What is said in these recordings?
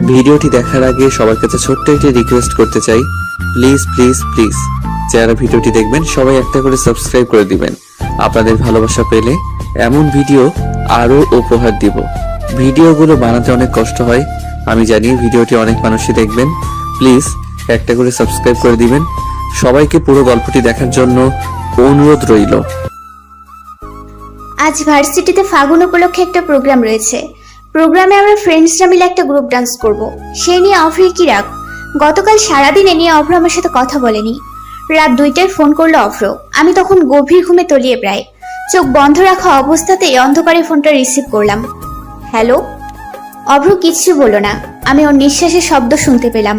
ভিডিওটি দেখার আগে সবার কাছে ছোট্ট একটি রিকোয়েস্ট করতে চাই, প্লিজ প্লিজ প্লিজ যারা ভিডিওটি দেখবেন সবাই একটা করে সাবস্ক্রাইব করে দিবেন। আপনাদের ভালোবাসা পেলে এমন ভিডিও আরো উপহার দিব। ভিডিওগুলো বানাতে অনেক কষ্ট হয়, আমি জানি। ভিডিওটি অনেক মানুষই দেখবেন, প্লিজ একটা করে সাবস্ক্রাইব করে দিবেন। সবাইকে পুরো গল্পটি দেখার জন্য অনুরোধ রইল। আজ ভার্সিটিতে ফাগুন উপলক্ষে একটা প্রোগ্রাম রয়েছে। প্রোগ্রামে আমরা ফ্রেন্ডসরা মিলে একটা গ্রুপ ডান্স করব। সেই নিয়ে অভ্রের কি রাগ। গতকাল সারাদিন এ নিয়ে অভ্র আমার সাথে কথা বলেনি। রাত 2টায় ফোন করলো অভ্র। আমি তখন গভীর ঘুমে তলিয়ে প্রায়, চোখ বন্ধ রাখা অবস্থাতেই অন্ধকারে ফোনটা রিসিভ করলাম। হ্যালো। অভ্র কিচ্ছু বলল না। আমি ওর নিঃশ্বাসের শব্দ শুনতে পেলাম।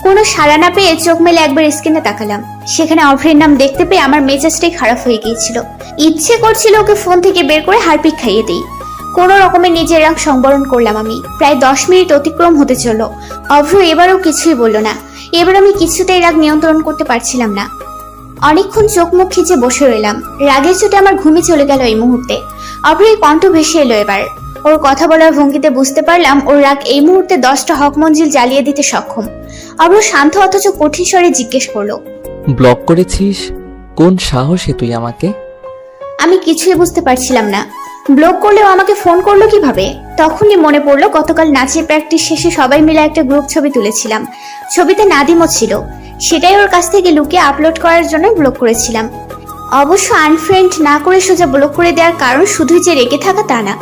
কোনো সাড়া না পেয়ে চোখ মেলে একবার স্ক্রিনে তাকালাম। সেখানে অভ্রের নাম দেখতে পেয়ে আমার মেজাজটাই খারাপ হয়ে গিয়েছিল। ইচ্ছে করছিল ওকে ফোন থেকে বের করে হারপিক খাইয়ে দিই। কোনো রকমে নিজের রাগ সংবরণ করলাম আমি। প্রায় 10 মিনিট অতিক্রম হতে চলল। অভ্র এবারও কিছুই বলল না। এবার আমি কিছুতেই রাগ নিয়ন্ত্রণ করতে পারছিলাম না। অনেকক্ষণ চোখ মুখ খিচে বসে রইলাম। রাগের চোটে আমার ঘুমে চলে গেল এই মুহূর্তে। অভ্রের কণ্ঠ ভেসে এলো এবার। ওর কথা বলার ভঙ্গিতে বুঝতে পারলাম ওর রাগ এই মুহূর্তে 10টা হক মঞ্জিল জ্বালিয়ে দিতে সক্ষম। অভ্র শান্ত অথচ কঠিন স্বরে জিজ্ঞেস করলো, ব্লক করেছিস? কোন সাহসে তুই আমাকে? আমি কিছুই বুঝতে পারছিলাম না। ব্লক করলেও আমাকে ফোন করলো কিভাবে? তখনই মনে পড়লো গতকাল নাচের প্র্যাকটিস শেষে সবাই মিলে একটা গ্রুপ ছবি তুলেছিলাম। ছবিতে নাদিমও ছিল। সেটাই ওর কাছ থেকে লুকিয়ে আপলোড করার জন্য ব্লক করেছিলাম। অবশ্য আনফ্রেন্ড না করে সোজা ব্লক করে দেওয়ার কারণ শুধুই যে রেগে থাকা তা না।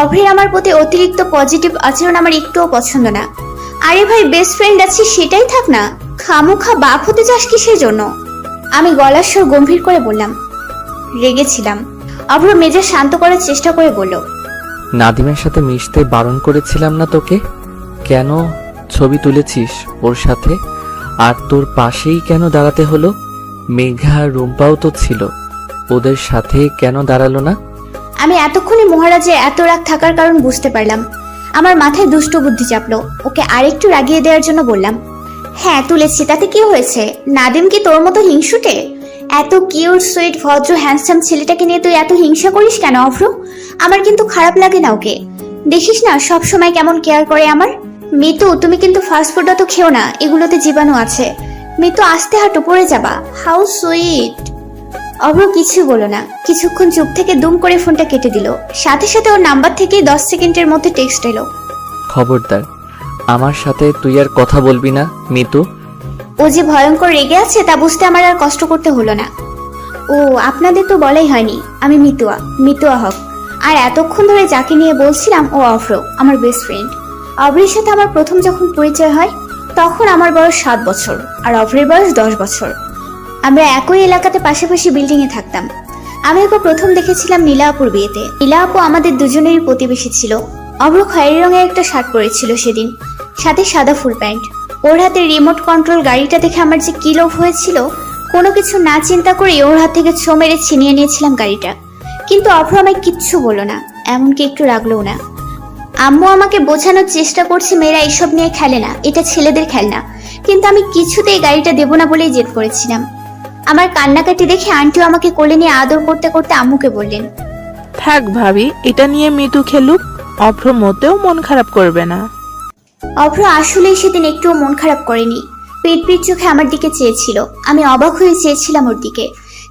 অভ্রের আমার প্রতি অতিরিক্ত পজিটিভ আচরণ আমার একটুও পছন্দ না। আরে ভাই, বেস্ট ফ্রেন্ড আছে সেটাই থাক না, খামোখা বাপ হতে চাস কিসের জন্য? আমি গলার স্বর গম্ভীর করে বললাম, রেগেছিলাম। অভ্র মেজাজ শান্ত করার চেষ্টা করে বলল, নাদিমের সাথে মিশতে বারণ করেছিলাম না তোকে? কেন ছবি তুলেছিস ওর সাথে? আর তোর পাশেই কেন দাঁড়াতে হলো? মেঘা রুম্পাও তো ছিল, ওদের সাথে কেন দাঁড়ালো না? আমি এতক্ষণে মহারাজের এত রাগ থাকার কারণ বুঝতে পারলাম। আমার মাথায় দুষ্ট বুদ্ধি চাপলো। ওকে আরেকটু রাগিয়ে দেওয়ার জন্য বললাম, হ্যাঁ তুলেছি, তাতে কি হয়েছে? নাদিম কি তোর মতো হিংসুটে? এত কিউট সুইট ভদ্র হ্যান্ডসাম ছেলেটাকে নিয়ে তুই এত হিংসা করিস কেন অভ্র? আমার কিন্তু খারাপ লাগে না ওকে। দেখিস না সব সময় কেমন কেয়ার করে আমার। মিতু, তুমি কিন্তু ফাস্ট ফুড তো খেও না, এগুলোতে জীবাণু আছে। মিতু, আস্তে হাঁটো, পড়ে যাবা। How sweet. অভ্র কিছু বলো না। কিছুক্ষণ চুপ থেকে দুম করে ফোনটা কেটে দিল। সাথে সাথে ওর নাম্বার থেকেই 10 সেকেন্ডের মধ্যে টেক্সট এলো, খবরদার আমার সাথে তুই আর কথা বলবি না মিতু। ও যে ভয়ঙ্কর রেগে আছে তা বুঝতে আমার আর কষ্ট করতে হলো না। ও, আপনাদের তো বলাই হয়নি, আমি মিতুয়া হক। আর এতক্ষণ ধরে যাকে নিয়ে বলছিলাম ও অভ্র, আমার বেস্ট ফ্রেন্ড। অভ্রের সাথে আমার প্রথম যখন পরিচয় হয় তখন আমার বয়স 7 বছর আর অভ্রের বয়স 10 বছর। আমরা একই এলাকাতে পাশাপাশি বিল্ডিং এ থাকতাম। আমি ওকে প্রথম দেখেছিলাম নীলা আপুর বিয়েতে। নীলা আপু আমাদের দুজনেরই প্রতিবেশী ছিল। অভ্র খয়েরি রঙের একটা শার্ট পরেছিল সেদিন, সাথে সাদা ফুল প্যান্ট। ওর হাতে রিমোট কন্ট্রোল গাড়িটা দেখে আমার যে কি লোভ হয়েছিল। কোনো কিছু না চিন্তা করে ওর হাত থেকে ছো মেরে ছিনিয়ে নিয়েছিলাম গাড়িটা। কিন্তু অভ্র আমায় কিচ্ছু বলো না, এমনকি একটু রাগলেও না। আম্মু আমাকে বোঝানোর চেষ্টা করছে মেয়েরা এইসব নিয়ে খেলে না, এটা ছেলেদের খেলনা। কিন্তু আমি কিছুতেই গাড়িটা দেবো না বলেই জেদ করেছিলাম। আমার কান্নাকাটি দেখে আন্টিও আমাকে কোলে নিয়ে আদর করতে করতে আম্মুকে বললেন, থাক ভাবি, এটা নিয়ে মিতু খেলুক, অভ্র মোটেও মন খারাপ করবে না। অভ্র আসলেই সেদিন একটুও মন খারাপ করেনি। পিট চোখে আমার দিকে চেয়েছিল। আমি অবাক হয়ে চেয়েছিলাম ওর দিকে।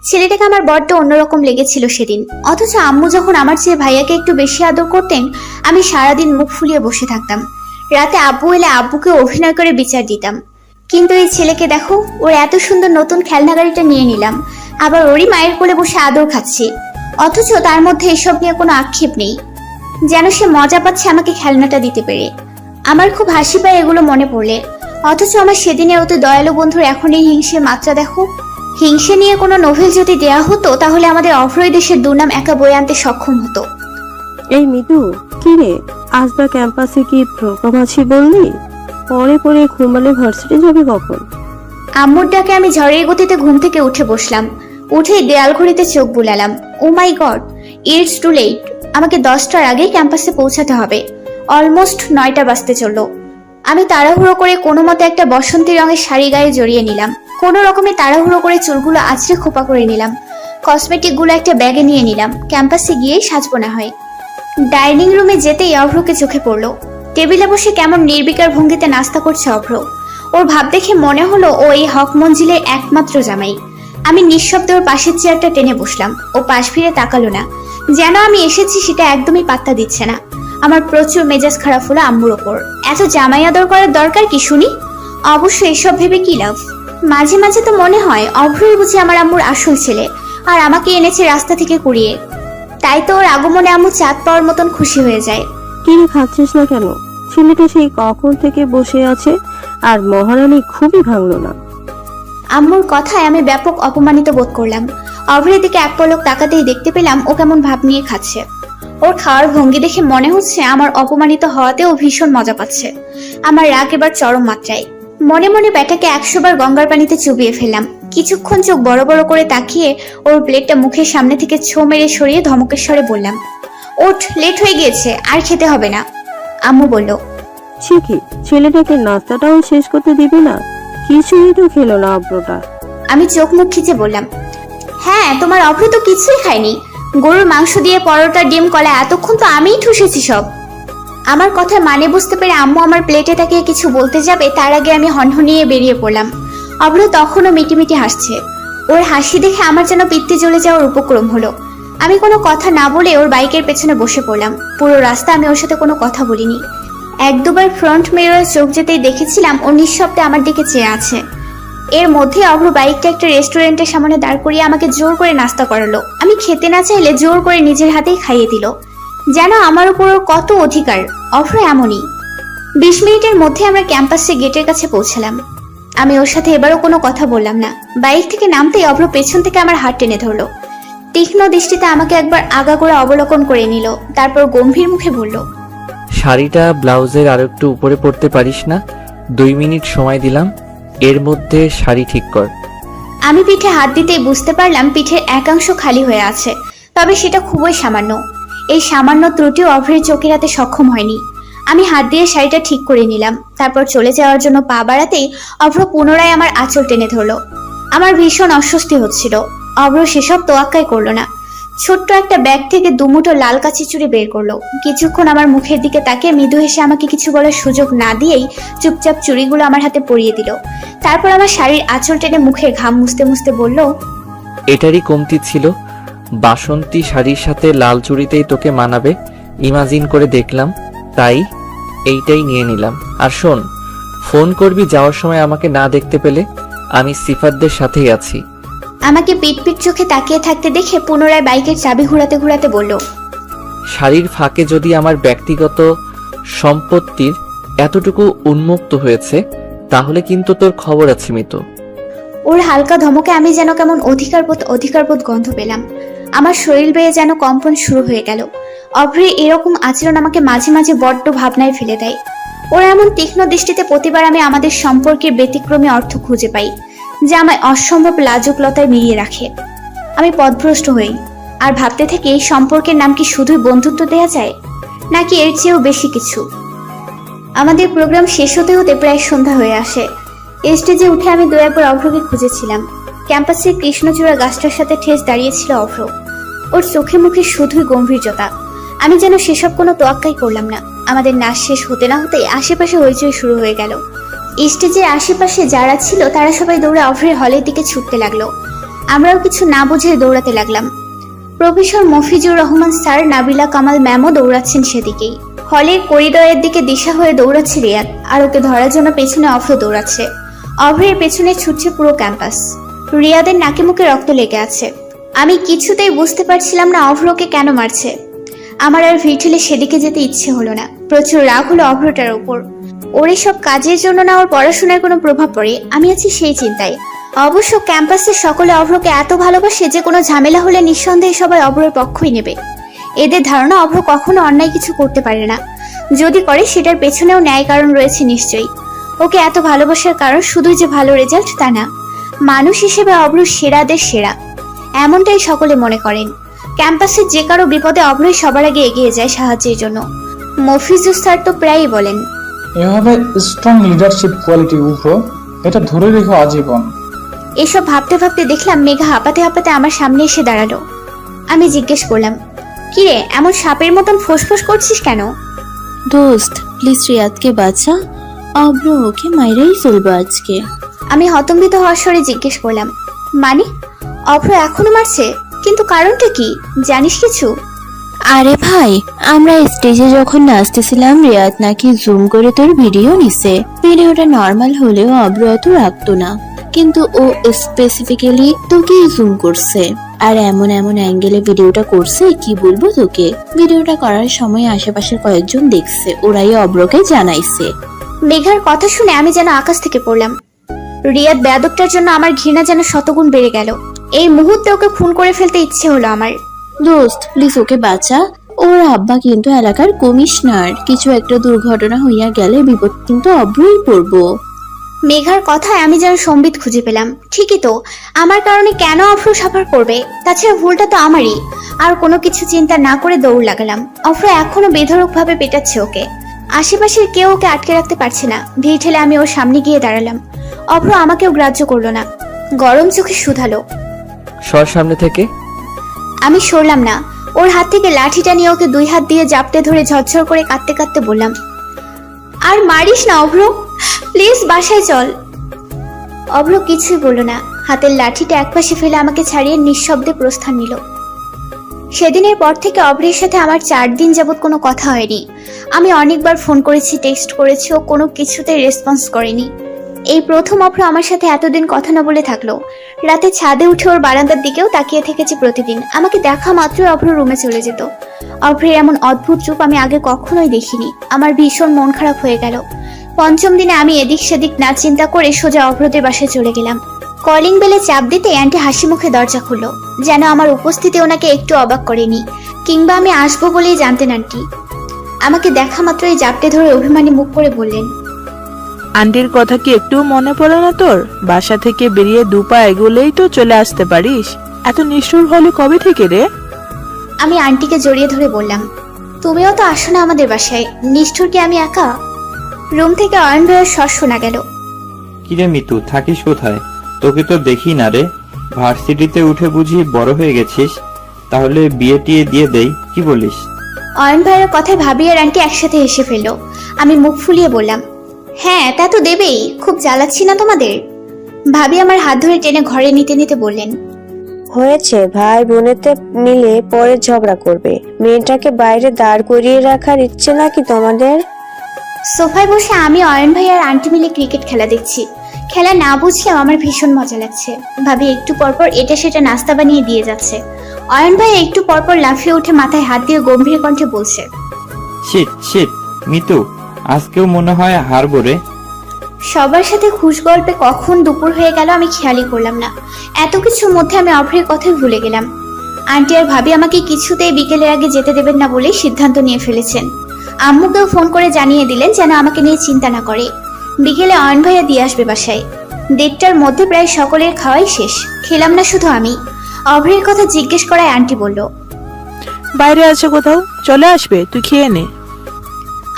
ছেলেটাকে আমার বড্ড অন্যরকম লেগেছিল সেদিন। অথচ আম্মু যখন আমার চেয়ে ভাইয়াকে একটু বেশি আদর করতেন, আমি সারাদিন মুখ ফুলিয়ে বসে থাকতাম। রাতে আব্বু এলে আব্বুকে অভিনয় করে বিচার দিতাম। কিন্তু এই ছেলেকে দেখো, ওর এত সুন্দর নতুন খেলনা গাড়িটা নিয়ে নিলাম, আবার ওরই মায়ের কোলে বসে আদর খাচ্ছি। অথচ তার মধ্যে এসব নিয়ে কোনো আক্ষেপ নেই, যেন সে মজা পাচ্ছে আমাকে খেলনাটা দিতে পেরে। আমার খুব হাসি পায় এগুলো মনে পড়লে। অথচ আমার সেদিনে অত দয়ালু বন্ধুর এখন এই হিংসের মাত্রা দেখো। হিংসে নিয়ে কোনো নোভেল যদি দেয়া হতো তাহলে আমাদের অভ্রই দেশের দুর্নাম একা বয়ে আনতে সক্ষম হতো। এই মিতু, কি রে, আজ বা ক্যাম্পাসে কি প্রোগ্রাম আছে বললি? পরে ঘুমালে ভার্সিটি যাবে কখন? আম্মুর ডাকে আমি ঝড়ের গতিতে ঘুম থেকে উঠে বসলাম। উঠেই দেয়াল ঘড়িতে চোখ বুলালাম। ও মাই গড, ইটস টু লেট। আমাকে 10টার আগে ক্যাম্পাসে পৌঁছাতে হবে। অলমোস্ট 9টা বাজতে চললো। আমি তাড়াহুড়ো করে কোনো মতে একটা বসন্তী রঙের শাড়ি গায়ে জড়িয়ে নিলাম। কোনো রকমে তাড়াহুড়ো করে চুলগুলো আঁচড়ে খোপা করে নিলাম। কসমেটিকগুলো একটা ব্যাগে নিয়ে নিলাম। ক্যাম্পাসে গিয়েই সাজবো না হয়। ডাইনিং রুমে যেতেই অভ্রকে চোখে পড়লো। টেবিলে বসে কেমন নির্বিকার ভঙ্গিতে নাস্তা করছে অভ্র। ওর ভাব দেখে মনে হলো ও এই হক মঞ্জিলের একমাত্র জামাই। আমি নিঃশব্দে ওর পাশের চেয়ারটা টেনে বসলাম। ও পাশ ফিরে তাকালো না, যেন আমি এসেছি সেটা একদমই পাত্তা দিচ্ছে না। আমার প্রচুর মেজাজ খারাপ হলো আম্মুর ওপর। এত জামাই আদর করার দরকার কি শুনি? অবশ্য এসব ভেবে কি লাভ? মাঝে মাঝে তো মনে হয় অভ্রই বুঝি আমার আম্মুর আসল ছেলে, আর আমাকে এনেছে রাস্তা থেকে কুড়িয়ে। তাই তো ওর আগমনে আম্মু চাঁদ পাওয়ার মতন খুশি হয়ে যায়। কিরে খাচ্ছিস না কেন? ছেলেটা সেই কখন থেকে বসে আছে আর মহারানী খুবই ভাঙলো না। আম্মুর কথায় আমি ব্যাপক অপমানিত বোধ করলাম। অভ্রের দিকে এক পলক তাকাতেই দেখতে পেলাম ও কেমন ভাব নিয়ে খাচ্ছে। ওর খাওয়ার ভঙ্গি দেখে মনে হচ্ছে আমার অপমানিত হওয়াতেও ভীষণ মজা পাচ্ছে। আমার রাগ এবার চরম মাত্রায়। মনে মনে ব্যাটাকে 100 বার গঙ্গার পানিতে চুবিয়ে ফেললাম। কিছুক্ষণ চোখ বড় বড় করে তাকিয়ে ওর প্লেটটা মুখের সামনে থেকে ছো মেরে সরিয়ে ধমকের স্বরে বললাম, ওঠ, লেট হয়ে গিয়েছে, আর খেতে হবে না। আম্মু বলল, সে কি, ছেলেটাকে নাস্তাটাও শেষ করতে দিবে না? কিছুই তো খেলো না অভ্রটা। আমি চোখ মুখ খিচে বললাম, হ্যাঁ, তোমার অভ্র তো কিছুই খায়নি। গরুর মাংস দিয়ে পরোটা, ডিম, কলা, এতক্ষণ তো আমিই ঠুসেছি সব। আমার কথার মানে বুঝতে পেরে আম্মু আমার প্লেটে তাকিয়ে কিছু বলতে যাবে তার আগে আমি হনহনিয়ে বেরিয়ে পড়লাম। অভ্র তখনও মিটিমিটি হাসছে। ওর হাসি দেখে আমার যেন পিত্তে জ্বলে যাওয়ার উপক্রম হলো। আমি কোনো কথা না বলে ওর বাইকের পেছনে বসে পড়লাম। পুরো রাস্তা আমি ওর সাথে কোনো কথা বলিনি। 1-2 বার ফ্রন্ট মিররে চোখ যেতেই দেখেছিলাম ও নিঃশব্দে আমার দিকে চেয়ে আছে। এর মধ্যে অভ্র বাইকটা একটা রেস্টুরেন্টের সামনে দাঁড় করিয়ে আমাকে জোর করে নাস্তা করালো। আমি খেতে না চাইলে জোর করে নিজের হাতেই খাইয়ে দিল, যেন আমার উপর ওর কত অধিকার। অভ্র এমনই। 20 মিনিটের মধ্যে আমরা ক্যাম্পাসে গেটের কাছে পৌঁছালাম। আমি ওর সাথে এবারও কোনো কথা বললাম না। বাইক থেকে নামতেই অভ্র পেছন থেকে আমার হাত টেনে ধরলো। তীক্ষ্ণ দৃষ্টিতে আমাকে একবার আগাগোড়া অবলোকন করে নিল, তারপর গম্ভীর মুখে বলল, শাড়িটা ব্লাউজের আর একটু উপরে পড়তে পারিস না? 2 মিনিট সময় দিলাম, এর মধ্যে শাড়ি ঠিক কর। আমি পিঠে হাত দিতেই বুঝতে পারলাম পিঠের একাংশ খালি হয়ে আছে, তবে সেটা খুবই সামান্য। এই সামান্য ত্রুটিও অভ্রের চোখে রাতে সক্ষম হয়নি। আমি হাত দিয়ে শাড়িটা ঠিক করে নিলাম। তারপর চলে যাওয়ার জন্য পা বাড়াতেই অভ্র পুনরায় আমার আঁচল টেনে ধরলো। আমার ভীষণ অস্বস্তি হচ্ছিল। অভ্র সেসব তোয়াক্কাই করলো না। ছোট্ট একটা ব্যাগ থেকে 2 মুঠো লাল কাঁচি চুড়ি বের করলো। কিছুক্ষণ আমার মুখের দিকে তাকিয়ে মৃদু হেসে আমাকে কিছু বলার সুযোগ না দিয়েই চুপচাপ চুড়িগুলো আমার হাতে পরিয়ে দিল। তারপর আমার শাড়ির আঁচল টেনে মুখের ঘাম মুছতে মুছতে বলল, এটারই কমতি ছিল। বাসন্তী শাড়ির সাথে লাল চুড়িতেই তোকে মানাবে ইমাজিন করে দেখলাম, তাই এইটাই নিয়ে নিলাম। আর শোন, ফোন করবি যাওয়ার সময় আমাকে না দেখতে পেলে, আমি সিফাতদের সাথেই আছি। আমাকে পিট চোখে তাকিয়ে থাকতে দেখে পুনরায় বাইকের চাবি ঘুরাতে ঘুরাতে বলল, শাড়ির ফাঁকে যদি আমার ব্যক্তিগত সম্পত্তির এতটুকু উন্মুক্ত হয়েছে তাহলে কিন্তু তোর খবর আছে মিতু। ওর হালকা ধমকে আমি যেন কেমন অধিকারবোধ গন্ধ পেলাম। আমার শরীর বেয়ে যেন কম্পন শুরু হয়ে গেল। অভ্রের এরকম আচরণ আমাকে মাঝে মাঝে বড্ড ভাবনায় ফেলে দেয়। ওর এমন তীক্ষ্ণ দৃষ্টিতে প্রতিবার আমি আমাদের সম্পর্কের ব্যতিক্রমী অর্থ খুঁজে পাই, যা আমায় অসম্ভব লাজুকলতায় মিলিয়ে রাখে। আমি পথভ্রষ্ট হই আর ভাবতে থাকি এই সম্পর্কের নাম কি শুধুই বন্ধুত্ব দেয়া যায়, নাকি এর চেয়েও বেশি কিছু। আমাদের প্রোগ্রাম শেষ হতে হতে প্রায় সন্ধ্যা হয়ে আসে। স্টেজে উঠে আমি 2-1 বার অভ্রকে খুঁজেছিলাম। ক্যাম্পাসের কৃষ্ণচূড়া গাছটার সাথে ঠেস দাঁড়িয়েছিল অভ্র। ওর চোখে মুখে শুধুই গম্ভীর্যতা। আমি যেন সেসব কোনো তোয়াক্কাই করলাম না। আমাদের নাচ শেষ হতে না হতেই আশেপাশে হইচই শুরু হয়ে গেল। স্টেজের আশেপাশে যারা ছিল তারা সবাই দৌড়ে অভ্রের হলের দিকে ছুটতে লাগলো। আমরাও কিছু না বুঝে দৌড়াতে লাগলাম। প্রফেসর মফিজুর রহমান স্যার, নাবিলা কামাল ম্যামও দৌড়াচ্ছেন সেদিকেই। হলের করিডোরের দিকে দিশা হয়ে দৌড়াচ্ছে রিয়াদ, আর ওকে ধরার জন্য পেছনে অভ্র দৌড়াচ্ছে। অভ্রের পেছনে ছুটছে পুরো ক্যাম্পাস। রিয়াদের নাকে মুখে রক্ত লেগে আছে। আমি কিছুতেই বুঝতে পারছিলাম না অভ্রকে কেন মারছে। আমার আর ভিড় ঠেলে সেদিকে যেতে ইচ্ছে হলো না। প্রচুর রাগ হলো অভ্রটার উপর। ওর এসব কাজের জন্য না ওর পড়াশোনায় কোনো প্রভাব পড়ে, আমি আছি সেই চিন্তায়। অবশ্য ক্যাম্পাসের সকলে অভ্রকে এত ভালোবাসে যে কোনো ঝামেলা হলে নিঃসন্দেহে সবাই অভ্রের পক্ষই নেবে। এদের ধারণা অভ্র কখনো অন্যায় কিছু করতে পারে না, যদি করে সেটার পেছনেও ন্যায় কারণ রয়েছে নিশ্চয়ই। ওকে এত ভালোবাসার কারণ শুধুই যে ভালো রেজাল্ট তা না, মানুষ হিসেবে অভ্র সেরাদের সেরা, এমনটাই সকলে মনে করেন। ক্যাম্পাসের যে কারো বিপদে অভ্রই সবার আগে এগিয়ে যায় সাহায্যের জন্য। মফিজুর স্যার তো প্রায়ই বলেন, এভাবে স্ট্রং লিডারশিপ কোয়ালিটি উপর এটা ধরে রেখো আজীবন। এসব ভাবতে ভাবতে দেখলাম মেঘা হাঁপাতে হাঁপাতে আমার সামনে এসে দাঁড়ালো। আমি জিজ্ঞেস করলাম, কিরে এমন সাপের মতন ফোঁসফোঁস করছিস কেন? দোস্ত, প্লিজ রিয়াদকে বাঁচা, অব্র ওকে মাইরাই ফেলবো আজকে। আমি হতম্বিত হওয়ার স্বরে জিজ্ঞেস করলাম, মানে অভ্র এখনো মারছে? কিন্তু কারণটা কি, জানিস কিছু? আরে ভাই, আমরা স্টেজে যখন নাচতেছিলাম রিয়াদ নাকি জুম করে তোর ভিডিও নিছে। ভিডিওটা নর্মাল হলেও অব্র অত রাখতো না, কিন্তু ও স্পেসিফিক্যালি তোকেই জুম করছে। আর এমন এমন অ্যাঙ্গেলে ভিডিওটা করছে কি বলবো তোকে। ভিডিওটা করার সময় আশেপাশের কয়েকজন দেখছে, ওরাই অব্রকে জানাইছে। মেঘার কথা শুনে আমি যেন আকাশ থেকে পড়লাম। রিয়াদ বেয়াদবটার জন্য আমার ঘৃণা যেন শতগুণ বেড়ে গেল। এই মুহূর্তে ওকে খুন করে ফেলতে ইচ্ছে হলো আমার। দোস্ত প্লিজ ওকে বাঁচা, ওর আব্বা কিন্তু এলাকার কমিশনার। কিছু একটা দুর্ঘটনা হইয়া গেলে বিপদ কিন্তু অব্রই পড়বো। মেঘার কথায় আমি যেন সম্বিত খুঁজে পেলাম। ঠিকই তো, আমার কারণে কেন অভ্র সাফার করবে? তাছাড়া ভুলটা তো আমারই। আর কোনো কিছু চিন্তা না করে দৌড় লাগালাম। অভ্র এখনো বেধড়ক ভাবে পেটাচ্ছে ওকে। আশেপাশের কেউ ওকে আটকে রাখতে পারছে না। ভিড় ঠেলে আমি ওর সামনে গিয়ে দাঁড়ালাম। অভ্র আমাকেও গ্রাহ্য করলো না, গরম চোখে শুধালো। সর সামনে থেকে। আমি সরলাম না। ওর হাত থেকে লাঠিটা নিয়ে ওকে দুই হাত দিয়ে জাপটে ধরে ঝরঝর করে কাঁদতে কাঁদতে বললাম, আর মারিস না অভ্র, প্লিজ বাসায় চল। অভ্র কিছুই বলল না। হাতের লাঠিটা একপাশে ফেলে আমাকে ছাড়িয়ে নিঃশব্দে প্রস্থান নিল। সেদিনের পর থেকে অভ্রের সাথে আমার 4 দিন যাবৎ কোনো কথা হয়নি। আমি অনেকবার ফোন করেছি, টেক্সট করেছি, ও কোনো কিছুতে রেসপন্স করেনি। এই প্রথম অভ্র আমার সাথে এতদিন কথা না বলে থাকলো। রাতে ছাদে উঠে ওর বারান্দার দিকেও তাকিয়ে থেকেছি প্রতিদিন। আমাকে দেখা মাত্রই অভ্র রুমে চলে যেত। অভ্রের এমন অদ্ভুত রূপ আমি আগে কখনোই দেখিনি। আমার ভীষণ মন খারাপ হয়ে গেল। পঞ্চম দিনে আমি এদিক সেদিক না চিন্তা করে সোজা অভ্রদের বাসায় চলে গেলাম। কলিং বেলে চাপ দিতে আন্টি হাসি মুখে দরজা খুললো, যেন আমার উপস্থিতি ওনাকে একটু অবাক করেনি, কিংবা আমি আসবো বলেই জানতেন আন্টি। আমাকে দেখা মাত্রই জাপটে ধরে অভিমানী মুখ করে বললেন, আন্টির কথা কি একটু মনে পড়ে না তোর? বাসা থেকে বেরিয়ে 2 পা এগোলেই তো চলে আসতে পারিস। এত নিষ্ঠুর হলে কবে থেকে রে? আমি আন্টিকে জড়িয়ে ধরে বললাম, তুমিও তো আসো না আমাদের বাসায়, নিষ্ঠুর কি আমি একা? রুম থেকে অয়ন ভাইয়ের স্বর শোনা গেল। কিরে মিতু, থাকিস কোথায়? তোকে তো দেখি না রে। ভার্সিটিতে উঠে বুঝি বড় হয়ে গেছিস? তাহলে বিয়ে টিয়ে দিয়ে দেই, কি বলিস? অয়ন ভাইয়ের কথায় ভাবি আর আন্টি একসাথে হেসে ফেললো। আমি মুখ ফুলিয়ে বললাম, হ্যাঁ তা তো দেবেই, খুব জ্বালাচ্ছি না তোমাদের? ভাবি আমার হাত ধরে টেনে ঘরে নিতে নিতে বললেন, হয়েছে, ভাই বোনেতে মিলে পরে ঝগড়া করবে। মেয়েটাকে বাইরে দাঁড় করিয়ে রাখার ইচ্ছে নাকি তোমাদের? সোফায় বসে আমি অয়ন ভাই আর আন্টি মিলে ক্রিকেট খেলা দেখছি। খেলা না বুঝলেও আমার ভীষণ মজা লাগছে। ভাবি একটু পরপর এটা সেটা নাস্তা বানিয়ে দিয়ে যাচ্ছে। অয়ন ভাই একটু পরপর লাফিয়ে উঠে মাথায় হাত দিয়ে গম্ভীর কণ্ঠে বলছে, শিট শিট মিতু, আজকেও মনে হয় হারবো রে। সবার সাথে খুশ গল্পে কখন দুপুর হয়ে গেল আমি খেয়ালই করলাম না। এত কিছুর মধ্যে আমি অভ্রের কথাই ভুলে গেলাম। আন্টি আর ভাবি আমাকে কিছুতেই বিকেলের আগে যেতে দেবেন না বলে সিদ্ধান্ত নিয়ে ফেলেছেন। আম্মুকেও ফোন করে জানিয়ে দিলেন যেন আমাকে নিয়ে চিন্তা না করে। বিকেলে অয়ন ভাইয়া দিয়ে আসবে বাসায়। 1:30টার মধ্যে প্রায় সকলের খাওয়াই শেষ। খেলাম না শুধু আমি। অভ্রের কথা জিজ্ঞেস করায় আন্টি বলল, বাইরে আছে কোথাও, চলে আসবে, তুই খেয়ে নে।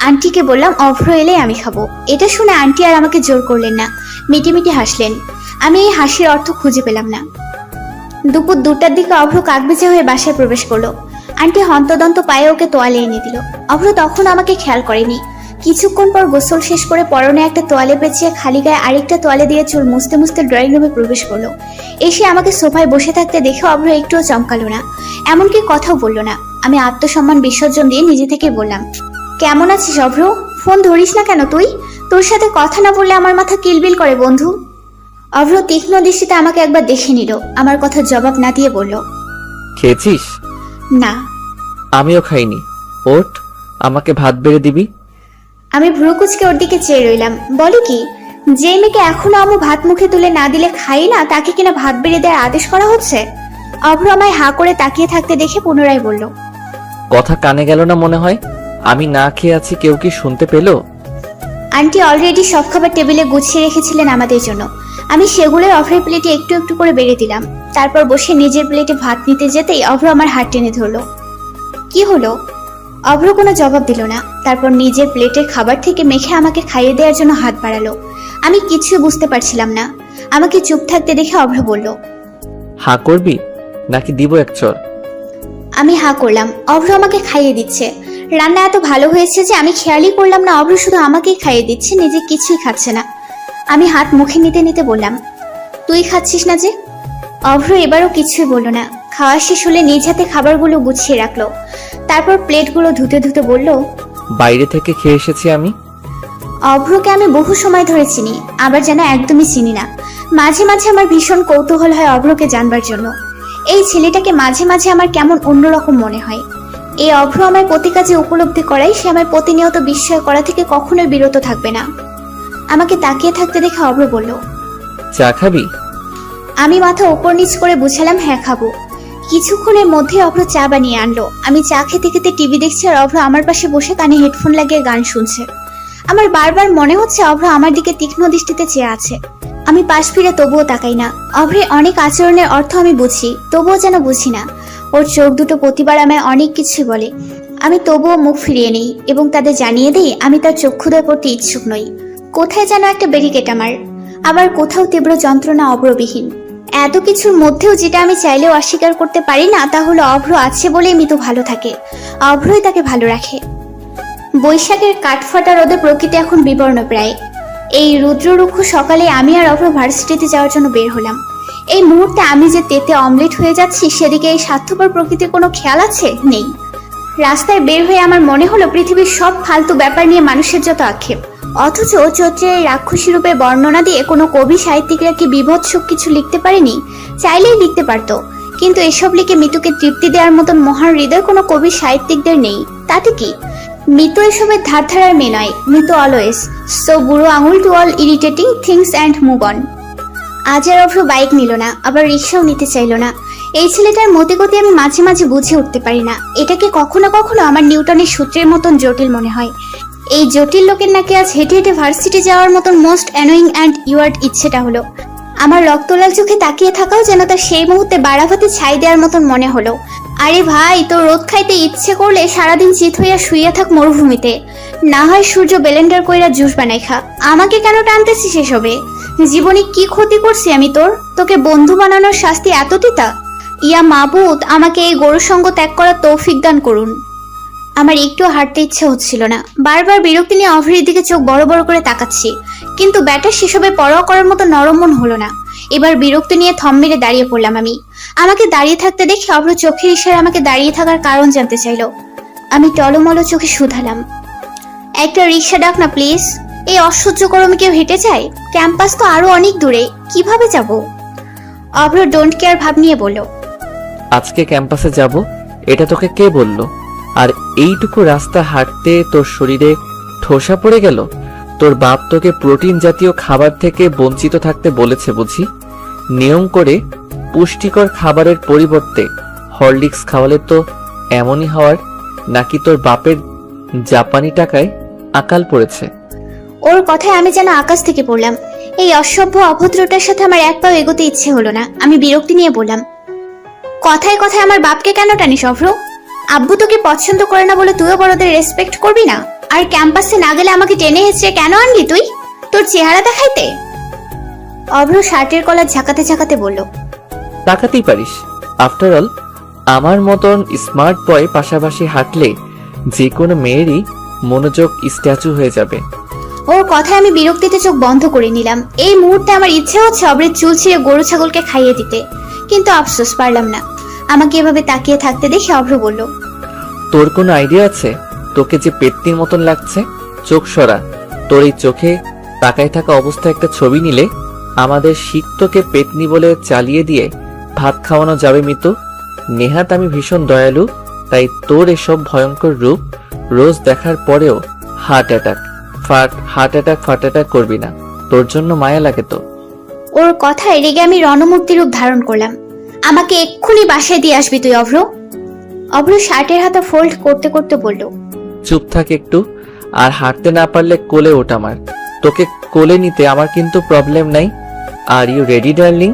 আন্টিকে বললাম অভ্র এলে আমি খাবো। এটা শুনে আন্টি আর আমাকে জোর করলেন না, মিটিমিটি হাসলেন। আমি এই হাসির অর্থ খুঁজে পেলাম না। দুপুর 2টার দিকে অভ্র কাকবেজা হয়ে বাসায় প্রবেশ করলো। আন্টি হন্তদন্ত পায়ে ওকে তোয়ালে এনে দিল। অভ্র তখন আমাকে খেয়াল করেনি। কিছুক্ষণ পর গোসল শেষ করে পরনে একটা তোয়ালে পেঁচিয়ে খালি গায়ে আরেকটা তোয়ালে দিয়ে চুল মুছতে মুছতে ড্রয়িং রুমে প্রবেশ করলো। এসে আমাকে সোফায় বসে থাকতে দেখে অভ্র একটুও চমকালো না, এমনকি কথাও বললো না। আমি আত্মসম্মান বিসর্জন দিয়ে নিজে থেকে বললাম, কেমন আছিস অভ্র? ফোন ধরিস না কেন তুই? তোর সাথে কথা না বললে আমার মাথা কিলবিল করে বন্ধু। অভ্র তীক্ষ্ণ দৃষ্টিতে আমাকে একবার দেখে নিল। আমার কথার জবাব না দিয়ে বলল, খেয়েছিস? না। আমিও খাইনি। ওঠ, আমাকে ভাত বেড়ে দিবি। আমি ভ্রু কুচকে ওর দিকে চেয়ে রইলাম। বলে কি, যে মেয়েকে এখনো আম্মু ভাত মুখে তুলে না দিলে খাই না, তাকে কিনা ভাত বেড়ে দেওয়ার আদেশ করা হচ্ছে? অভ্র আমায় হা করে তাকিয়ে থাকতে দেখে পুনরায় বলল, কথা কানে গেল না মনে হয়? আমি না খেয়ে আছি, কেউ কি শুনতে পেলো? আন্টি অলরেডি সব খাবার টেবিলে গুছিয়ে রেখেছিলেন আমাদের জন্য। আমি সেগুলোই অভ্রের প্লেটে একটু একটু করে বেড়ে দিলাম। তারপর বসে নিজের প্লেটে ভাত নিতে যেতেই অভ্র আমার হাত টেনে ধরলো। কি হলো? অভ্র কোনো জবাব দিল না। তারপর নিজের প্লেটের খাবার থেকে মেখে আমাকে খাইয়ে দেওয়ার জন্য হাত বাড়ালো। আমি কিছু বুঝতে পারছিলাম না। আমাকে চুপ থাকতে দেখে অভ্র বলল, হা করবি নাকি দিব এক চর? আমি হা করলাম। অভ্র আমাকে খাইয়ে দিচ্ছে। রান্না এত ভালো হয়েছে যে আমি খেয়ালই করলাম না অভ্র শুধু আমাকেই খাইয়ে দিচ্ছে, নিজে কিছুই খাচ্ছে না। আমি হাত মুখে নিতে নিতে বললাম, তুই খাচ্ছিস না যে? অভ্র এবারও কিছুই বলল না। খাওয়া শেষ হলে নিজ হাতে খাবারগুলো গুছিয়ে রাখলো। তারপর প্লেটগুলো ধুতে ধুতে বলল, বাইরে থেকে খেয়ে এসেছি আমি। অভ্রকে আমি বহু সময় ধরে চিনি, আবার যেন একদমই চিনি না। মাঝে মাঝে আমার ভীষণ কৌতূহল হয় অভ্রকে জানবার জন্য। এই ছেলেটাকে মাঝে মাঝে আমার কেমন অন্যরকম মনে হয়। এই অভ্র আমায় প্রতি কাজে উপলব্ধি করায় সে আমায় প্রতিনিয়ত বিস্ময় করা থেকে কখনোই বিরত থাকবে না। আমাকে তাকিয়ে থাকতে দেখে অভ্র বলল, চা খাবি? আমি মাথা ওপর নিচ করে বুঝালাম, হ্যাঁ খাবো। কিছুক্ষণের মধ্যে অভ্র চা বানিয়ে আনলো। আমি চা খেতে খেতে টিভি দেখছি আর অভ্র আমার পাশে বসে কানে হেডফোন লাগিয়ে গান শুনছে। আমার বারবার মনে হচ্ছে অভ্র আমার দিকে তীক্ষ্ণ দৃষ্টিতে চেয়ে আছে। আমি পাশ ফিরে তবুও তাকাই না। অভ্রের অনেক আচরণের অর্থ আমি বুঝি, তবুও যেন বুঝি না। ওর চোখ দুটো প্রতিবার আমায় অনেক কিছু বলে। আমি তবুও মুখ ফিরিয়ে নেই এবং তাদের জানিয়ে দিই আমি তার চক্ষুদয় করতে ইচ্ছুক নই। কোথায় যেন একটা ব্যারিকেড আমার, আবার কোথাও তীব্র যন্ত্রণা অভ্রবিহীন। এত কিছুর মধ্যেও যেটা আমি চাইলেও অস্বীকার করতে পারি না তা হলো অভ্র আছে বলেই মিতু ভালো থাকে, অভ্রই তাকে ভালো রাখে। বৈশাখের কাঠফাটা রোদে প্রকৃতি এখন বিবর্ণ প্রায়। এই রুদ্ররুক্ষ সকালে আমি আর অভ্র ভার্সিটিতে যাওয়ার জন্য বের হলাম। এই মুহূর্তে আমি যে তেতে অমলেট হয়ে যাচ্ছি সেদিকে এই স্বার্থপর প্রকৃতির কোনো খেয়াল আছে? নেই। রাস্তায় বের হয়ে আমার মনে হলো পৃথিবীর সব ফালতু ব্যাপার নিয়ে মানুষের যত আক্ষেপ, অথচ চৈত্রের রাক্ষসী রূপের বর্ণনা দিয়ে কোনো কবি সাহিত্যিকরা কি বিভৎস কিছু লিখতে পারেনি? চাইলেই লিখতে পারতো, কিন্তু এসব লিখে মিতুকে তৃপ্তি দেওয়ার মতন মহান হৃদয় কোনো কবি সাহিত্যিকদের নেই। তাতে কি? মিতু এসবের ধারধারার মেয়ে নয়। মিতু অলওয়েজ সো বুড়ো আঙুল to all irritating things and move on. আজ আর অভ্র বাইক নিল না, আবার রিক্সাও নিতে চাইল না। এই ছেলেটার মতিগতি আমি মাঝে মাঝে বুঝে উঠতে পারি না। এটাকে কখনো কখনো আমার নিউটনের সূত্রের মতন জটিল মনে হয়। এই জটিল লোকের নাকি আজ হেঁটে হেঁটে ভার্সিটি যাওয়ার মতন মোস্ট অ্যানোয়িং অ্যান্ড ইউয়ার্ড ইচ্ছেটা হলো। আমার রক্তলাল চোখে তাকিয়ে থাকাও যেন তার সেই মুহূর্তে বাড়াভাতে ছাই দেওয়ার মতন মনে হলো। আরে ভাই, তোর রোদ খাইতে ইচ্ছে করলে সারাদিন চিত হইয়া শুইয়া থাক মরুভূমিতে, না হয় সূর্য বেলেন্ডার কইরা জুস বানাই খা। আমাকে কেন টানতেছিস এসবে? জীবনে কি ক্ষতি করছি আমি তোর? তোকে বন্ধু বানানোর শাস্তি এত তিতা? ইয়া মাবুদ, আমাকে এই গরু সঙ্গ ত্যাগ করার তৌফিক দান করুন। আমার একটু হাঁটতে ইচ্ছে হচ্ছিল না। বারবার বিরক্তি নিয়ে অভ্রের দিকে চোখ বড় বড় করে তাকাচ্ছি, কিন্তু ব্যাটার সেসবে পরোয়া করার মতো নরম মন হলো না। এবার বিরক্তি নিয়ে থম মেরে দাঁড়িয়ে পড়লাম আমি। আমাকে দাঁড়িয়ে থাকতে দেখে অভ্র চোখের ইশারায় আমাকে দাঁড়িয়ে থাকার কারণ জানতে চাইল। আমি টলমল চোখে শুধালাম, একটা রিক্সা ডাক না প্লিজ। এই অসহ্য গরমে কেউ হেঁটে যায়? ক্যাম্পাস তো আরো অনেক দূরে, কিভাবে যাব? অভ্র ডোন্ট কেয়ার ভাব নিয়ে বলল, আজকে ক্যাম্পাসে যাব এটা তোকে কে বলল? আর এইটুকু রাস্তা হাঁটতে তোর শরীরে ঠোসা পড়ে গেল? তোর বাপ তোকে প্রোটিন জাতীয় খাবার থেকে বঞ্চিত থাকতে বলেছে বুঝি? নিয়ম করে পুষ্টিকর খাবারের পরিবর্তে হরলিক্স খাওয়ালে তো এমনই হওয়ার, নাকি তোর বাপের জাপানি টাকায় আকাল পড়েছে? ওর কথায় আমি যেন আকাশ থেকে পড়লাম। এই অসভ্য অভদ্রটার সাথে আমার এক পাও এগোতে ইচ্ছে হলো না। আমি বিরক্তি নিয়ে বললাম, কথায় কথায় আমার বাপকে কেন টানিস অভ্র? আব্বু তোকে পছন্দ করে না বলে তুইও বড়দের রেসপেক্ট করবি না? আর ক্যাম্পাসে না গেলে আমাকে টেনে হেঁচড়ে কেন আনলি তুই? তোর চেহারা দেখাইতে? অভ্র শার্টের কলার ঝাঁকাতে ঝাঁকাতে বলল, তাকাতেই পারিস। আফটার অল আমার মতন স্মার্ট বয় পাশাপাশি হাঁটলে যে কোনো মেয়েরই মনোযোগ স্ট্যাচু হয়ে যাবে। ওর কথায় আমি বিরক্তিতে চোখ বন্ধ করে নিলাম। এই মুহূর্তে আমার ইচ্ছে হচ্ছে অভ্রের চুল ছিঁড়ে গরু ছাগলকে খাইয়ে দিতে, কিন্তু আফসোস পারলাম না। আমাকে এভাবে তাকিয়ে থাকতে দেখে অভ্র বলল, তোর কোনো আইডিয়া আছে তোকে যে পেত্নির মতন লাগছে? চোখ সরা। তোর এই চোখে তাকায় থাকা অবস্থায় একটা ছবি নিলে আমাদের শিক্ষককে পেতনি বলে চালিয়ে দিয়ে ভাত খাওয়ানো যাবে মিতু। নেহাত আমি ভীষণ দয়ালু, তাই তোর এসব ভয়ঙ্কর রূপ রোজ দেখার পরেও হার্ট অ্যাটাক করবি না। তোর জন্য মায়া লাগে তো। ওর কথায় রেগে আমি রণমূর্তি রূপ ধারণ করলাম। আমাকে এক্ষুনি বাসায় দিয়ে আসবি তুই অভ্র। অভ্র শার্টের হাতা ফোল্ড করতে করতে বলল, চুপ থাক একটু। আর হাঁটতে না পারলে কোলে ওঠ আমার। তোকে কোলে নিতে আমার কিন্তু প্রবলেম নাই। Are you ready darling?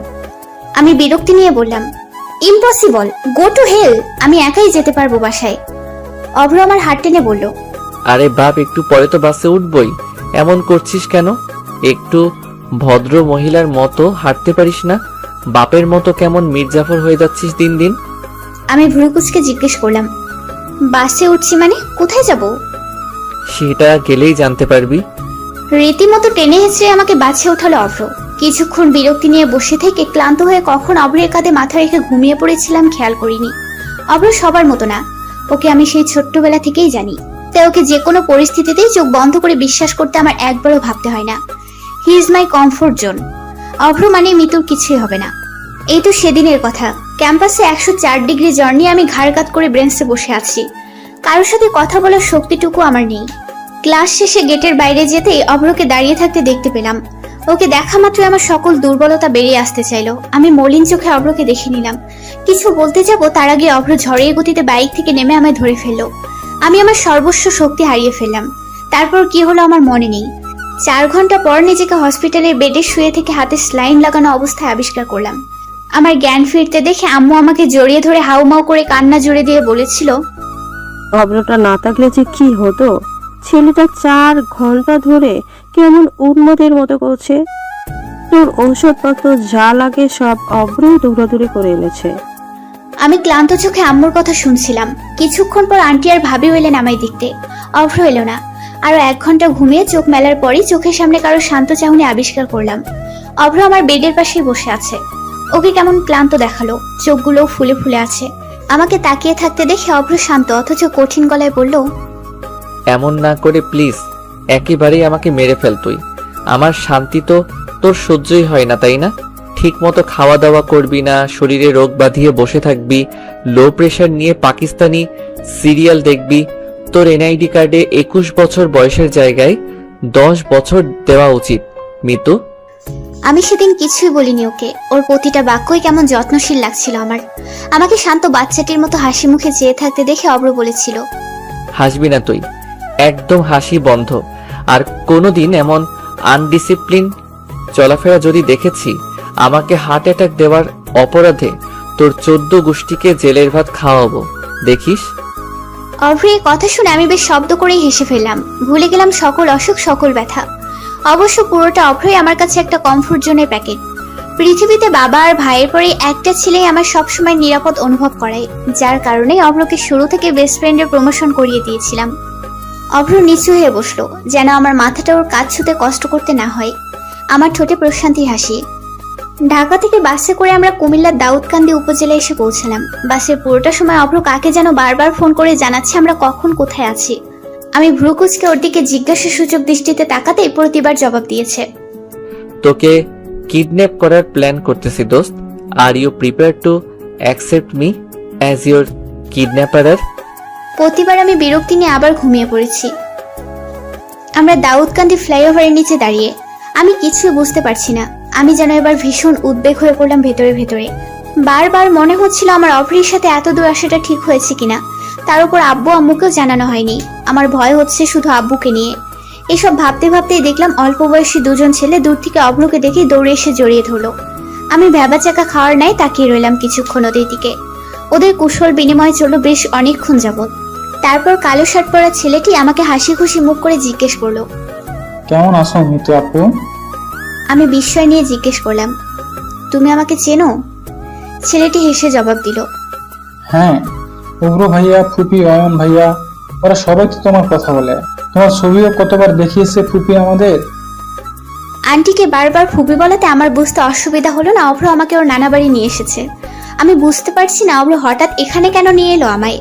আমি বিরক্তি নিয়ে বললাম, ইম্পসিবল, গো টু হেল, আমি একাই যেতে পারবো বাসায়। অভ্র আমার হাত টেনে বলল, আরে বাপ, একটু পরে তো বাসে উঠবই, এমন করছিস কেন? একটু ভদ্র মহিলার মতো হাঁটতে পারিস না? বাপের মতো কেমন মির্জাফর হয়ে যাচ্ছিস দিন দিন। আমি ভ্রুকুচকে জিজ্ঞেস করলাম, বাসে উঠছি মানে কোথায় যাব? সেটা গেলেই জানতে পারবি। রীতিমতো টেনে হেঁচড়ে আমাকে বাসে ওঠালো অভ্র। কিছুক্ষণ বিরক্তি নিয়ে বসে থেকে ক্লান্ত হয়ে কখন অভ্রের কাঁধে মাথা রেখে ঘুমিয়ে পড়েছিলাম খেয়াল করিনি। অভ্র সবার মতো না, ওকে আমি সেই ছোট্টবেলা থেকেই জানি, তাই ওকে যে কোনো পরিস্থিতিতেই চোখ বন্ধ করে বিশ্বাস করতে আমার একবারও ভাবতে হয় না। He is my comfort zone. Abhra মানে মিতুর কিছুই হবে না। এই তো সেদিনের কথা, ক্যাম্পাসে 104 ডিগ্রি জ্বর নিয়ে আমি ঘাড় কাত করে ব্রেঞ্চে বসে আছি। কারোর সাথে কথা বলার শক্তিটুকু আমার নেই। ক্লাস শেষে গেটের বাইরে যেতেই অভ্রকে দাঁড়িয়ে থাকতে দেখতে পেলাম। ওকে দেখা মাত্রই আমার সকল দুর্বলতা বেরিয়ে আসতে চাইলো। আমি মলিন চোখে অভ্রকে দেখে নিলাম। কিছু বলতে যাব তার আগে অভ্র ঝড়ের গতিতে বাইক থেকে নেমে আমায় ধরে ফেললো। আমি আমার সর্বস্ব শক্তি হারিয়ে ফেললাম। তারপর কি হলো আমার মনে নেই। 4 ঘন্টা পর নিজেকে হসপিটালের বেডে শুয়ে থেকে হাতে স্লাইন লাগানো অবস্থায় আবিষ্কার করলাম। আমার জ্ঞান ফিরতে দেখে আম্মু আমাকে জড়িয়ে ধরে হাউমাউ করে কান্না জুড়ে দিয়ে বলেছিল, অভ্রটা না থাকলে যে কি হতো। ছেলেটা 4 ঘন্টা ধরে কেমন উন্মতের মতো করছে। তোর ঔষধপত্র যা লাগে সব অভ্রই দৌড়াদৌড়ি করে এনেছে। আমি ক্লান্ত চোখে আম্মুর কথা শুনছিলাম। কিছুক্ষণ পর আন্টি আর ভাবি এলেন আমায় দেখতে। অভ্র এলো না। আরো 1 ঘন্টা ঘুমিয়ে চোখ মেলার পরই চোখের সামনে কারো শান্ত চাহনি আবিষ্কার করলাম। অভ্র আমার বেডের পাশেই বসে আছে। ওকে কেমন ক্লান্ত দেখালো, চোখগুলো ফুলে ফুলে আছে। আমাকে তাকিয়ে থাকতে দেখে অভ্র শান্ত অথচ কঠিন গলায় বলল, এমন না করে প্লিজ, একেবারেই আমাকে মেরে ফেল তুই। আমার শান্তি তো তোর সহ্যই হয় না, তাই না? ঠিক মতো খাওয়া দাওয়া করবি না, শরীরে রোগ বাঁধিয়ে বসে থাকবি, লো প্রেশার নিয়ে পাকিস্তানি সিরিয়াল দেখবি। তোর এনআইডি কার্ডে 21 বছর বয়সের জায়গায় 10 বছর দেওয়া উচিত মিতু। আমি সেদিন কিছুই বলিনি ওকে। ওর প্রতিটা বাক্যই কেমন যত্নশীল লাগছিল আমার। আমাকে শান্ত বাচ্চাটির মতো হাসি মুখে চেয়ে থাকতে দেখে অভ্র বলেছিল, হাসবি না তুই, একদম হাসি বন্ধ। আর কোনোদিন এমন আনডিসিপ্লিন চলাফেরা যদি দেখেছি, আমাকে হার্ট অ্যাটাক দেওয়ার অপরাধে তোর 14 গোষ্ঠীকে জেলের ভাত খাওয়াবো, দেখিস। অভ্র এই কথা শুনে আমি বেশ শব্দ করেই হেসে ফেললাম। ভুলে গেলাম সকল অসুখ সকল ব্যথা। অবশ্য পুরোটা অভ্রই আমার কাছে একটা কমফোর্ট জোনের প্যাকেট। পৃথিবীতে বাবা আর ভাইয়ের পরে একটা ছেলেই আমার সবসময় নিরাপদ অনুভব করায়, যার কারণে অভ্রকে শুরু থেকে বেস্ট ফ্রেন্ডের প্রমোশন করিয়ে দিয়েছিলাম। অভ্র নিচু হয়ে বসলো, যেন আমার মাথাটা ওর কাজ ছুতে কষ্ট করতে না হয়। আমার ঠোঁটে প্রশান্তির হাসি। ঢাকা থেকে বাসে করে আমরা কুমিল্লার দাউদকান্দি উপজেলায় এসে পৌঁছালাম। বাসের পুরোটা সময় অভ্র কাকে যেন বারবার ফোন করে জানাচ্ছে আমরা কখন কোথায় আছি। আমি ভ্রুকুচকে ওর দিকে জিজ্ঞাসা সূচক দৃষ্টিতে তাকাতেই প্রতিবার জবাব দিয়েছে, তোকে কিডন্যাপ করার প্ল্যান করতেছি দোস্ত। Are you prepare to accept me as your কিডন্যাপারার? প্রতিবার আমি বিরক্তি নিয়ে আবার ঘুমিয়ে পড়েছি। আমরা দাউদকান্দি ফ্লাইওভারের নিচে দাঁড়িয়ে। আমি কিছুই বুঝতে পারছি না। আমি যেন এবার ভীষণ উদ্বেগ হয়ে পড়লাম ভেতরে ভেতরে। বারবার মনে হচ্ছিল আমার অভ্রের সাথে এত দূর আসাটা ঠিক হয়েছে কিনা। তার উপর আব্বু আম্মুকেও জানানো হয়নি। আমার ভয় হচ্ছে শুধু আব্বুকে নিয়ে। এসব ভাবতে ভাবতেই দেখলাম অল্প বয়সী 2 জন ছেলে দূর থেকে অভ্রকে দেখে দৌড়ে এসে জড়িয়ে ধরলো। আমি ভ্যাবাচাকা খাওয়ার নাই তাকিয়ে রইলাম কিছুক্ষণ ওদের দিকে। ওদের কুশল বিনিময় চলল বেশ অনেকক্ষণ যাবৎ। তারপর কালো শার্ট পরা ছেলেটি আমাকে হাসি খুশি মুখ করে জিজ্ঞেস করলো, কেমন আছো মিতু আপু? আমি বিস্ময় নিয়ে জিজ্ঞেস করলাম, তুমি আমাকে চেনো? ছেলেটি হেসে জবাব দিল, হ্যাঁ, উগ্র ভাইয়া, ফুপি, অয়ন ভাইয়া, ওরা সবাই তো তোমার কথা বলে। তোমার ছবিও কতবার দেখিয়েছে ফুপি আমাদের। আন্টিকে বারবার ফুপি বলাতে আমার বুঝতে অসুবিধা হলো না অভ্র আমাকে ওর নানা বাড়ি নিয়ে এসেছে। আমি বুঝতে পারছি না অভ্র হঠাৎ এখানে কেন নিয়ে এলো আমায়।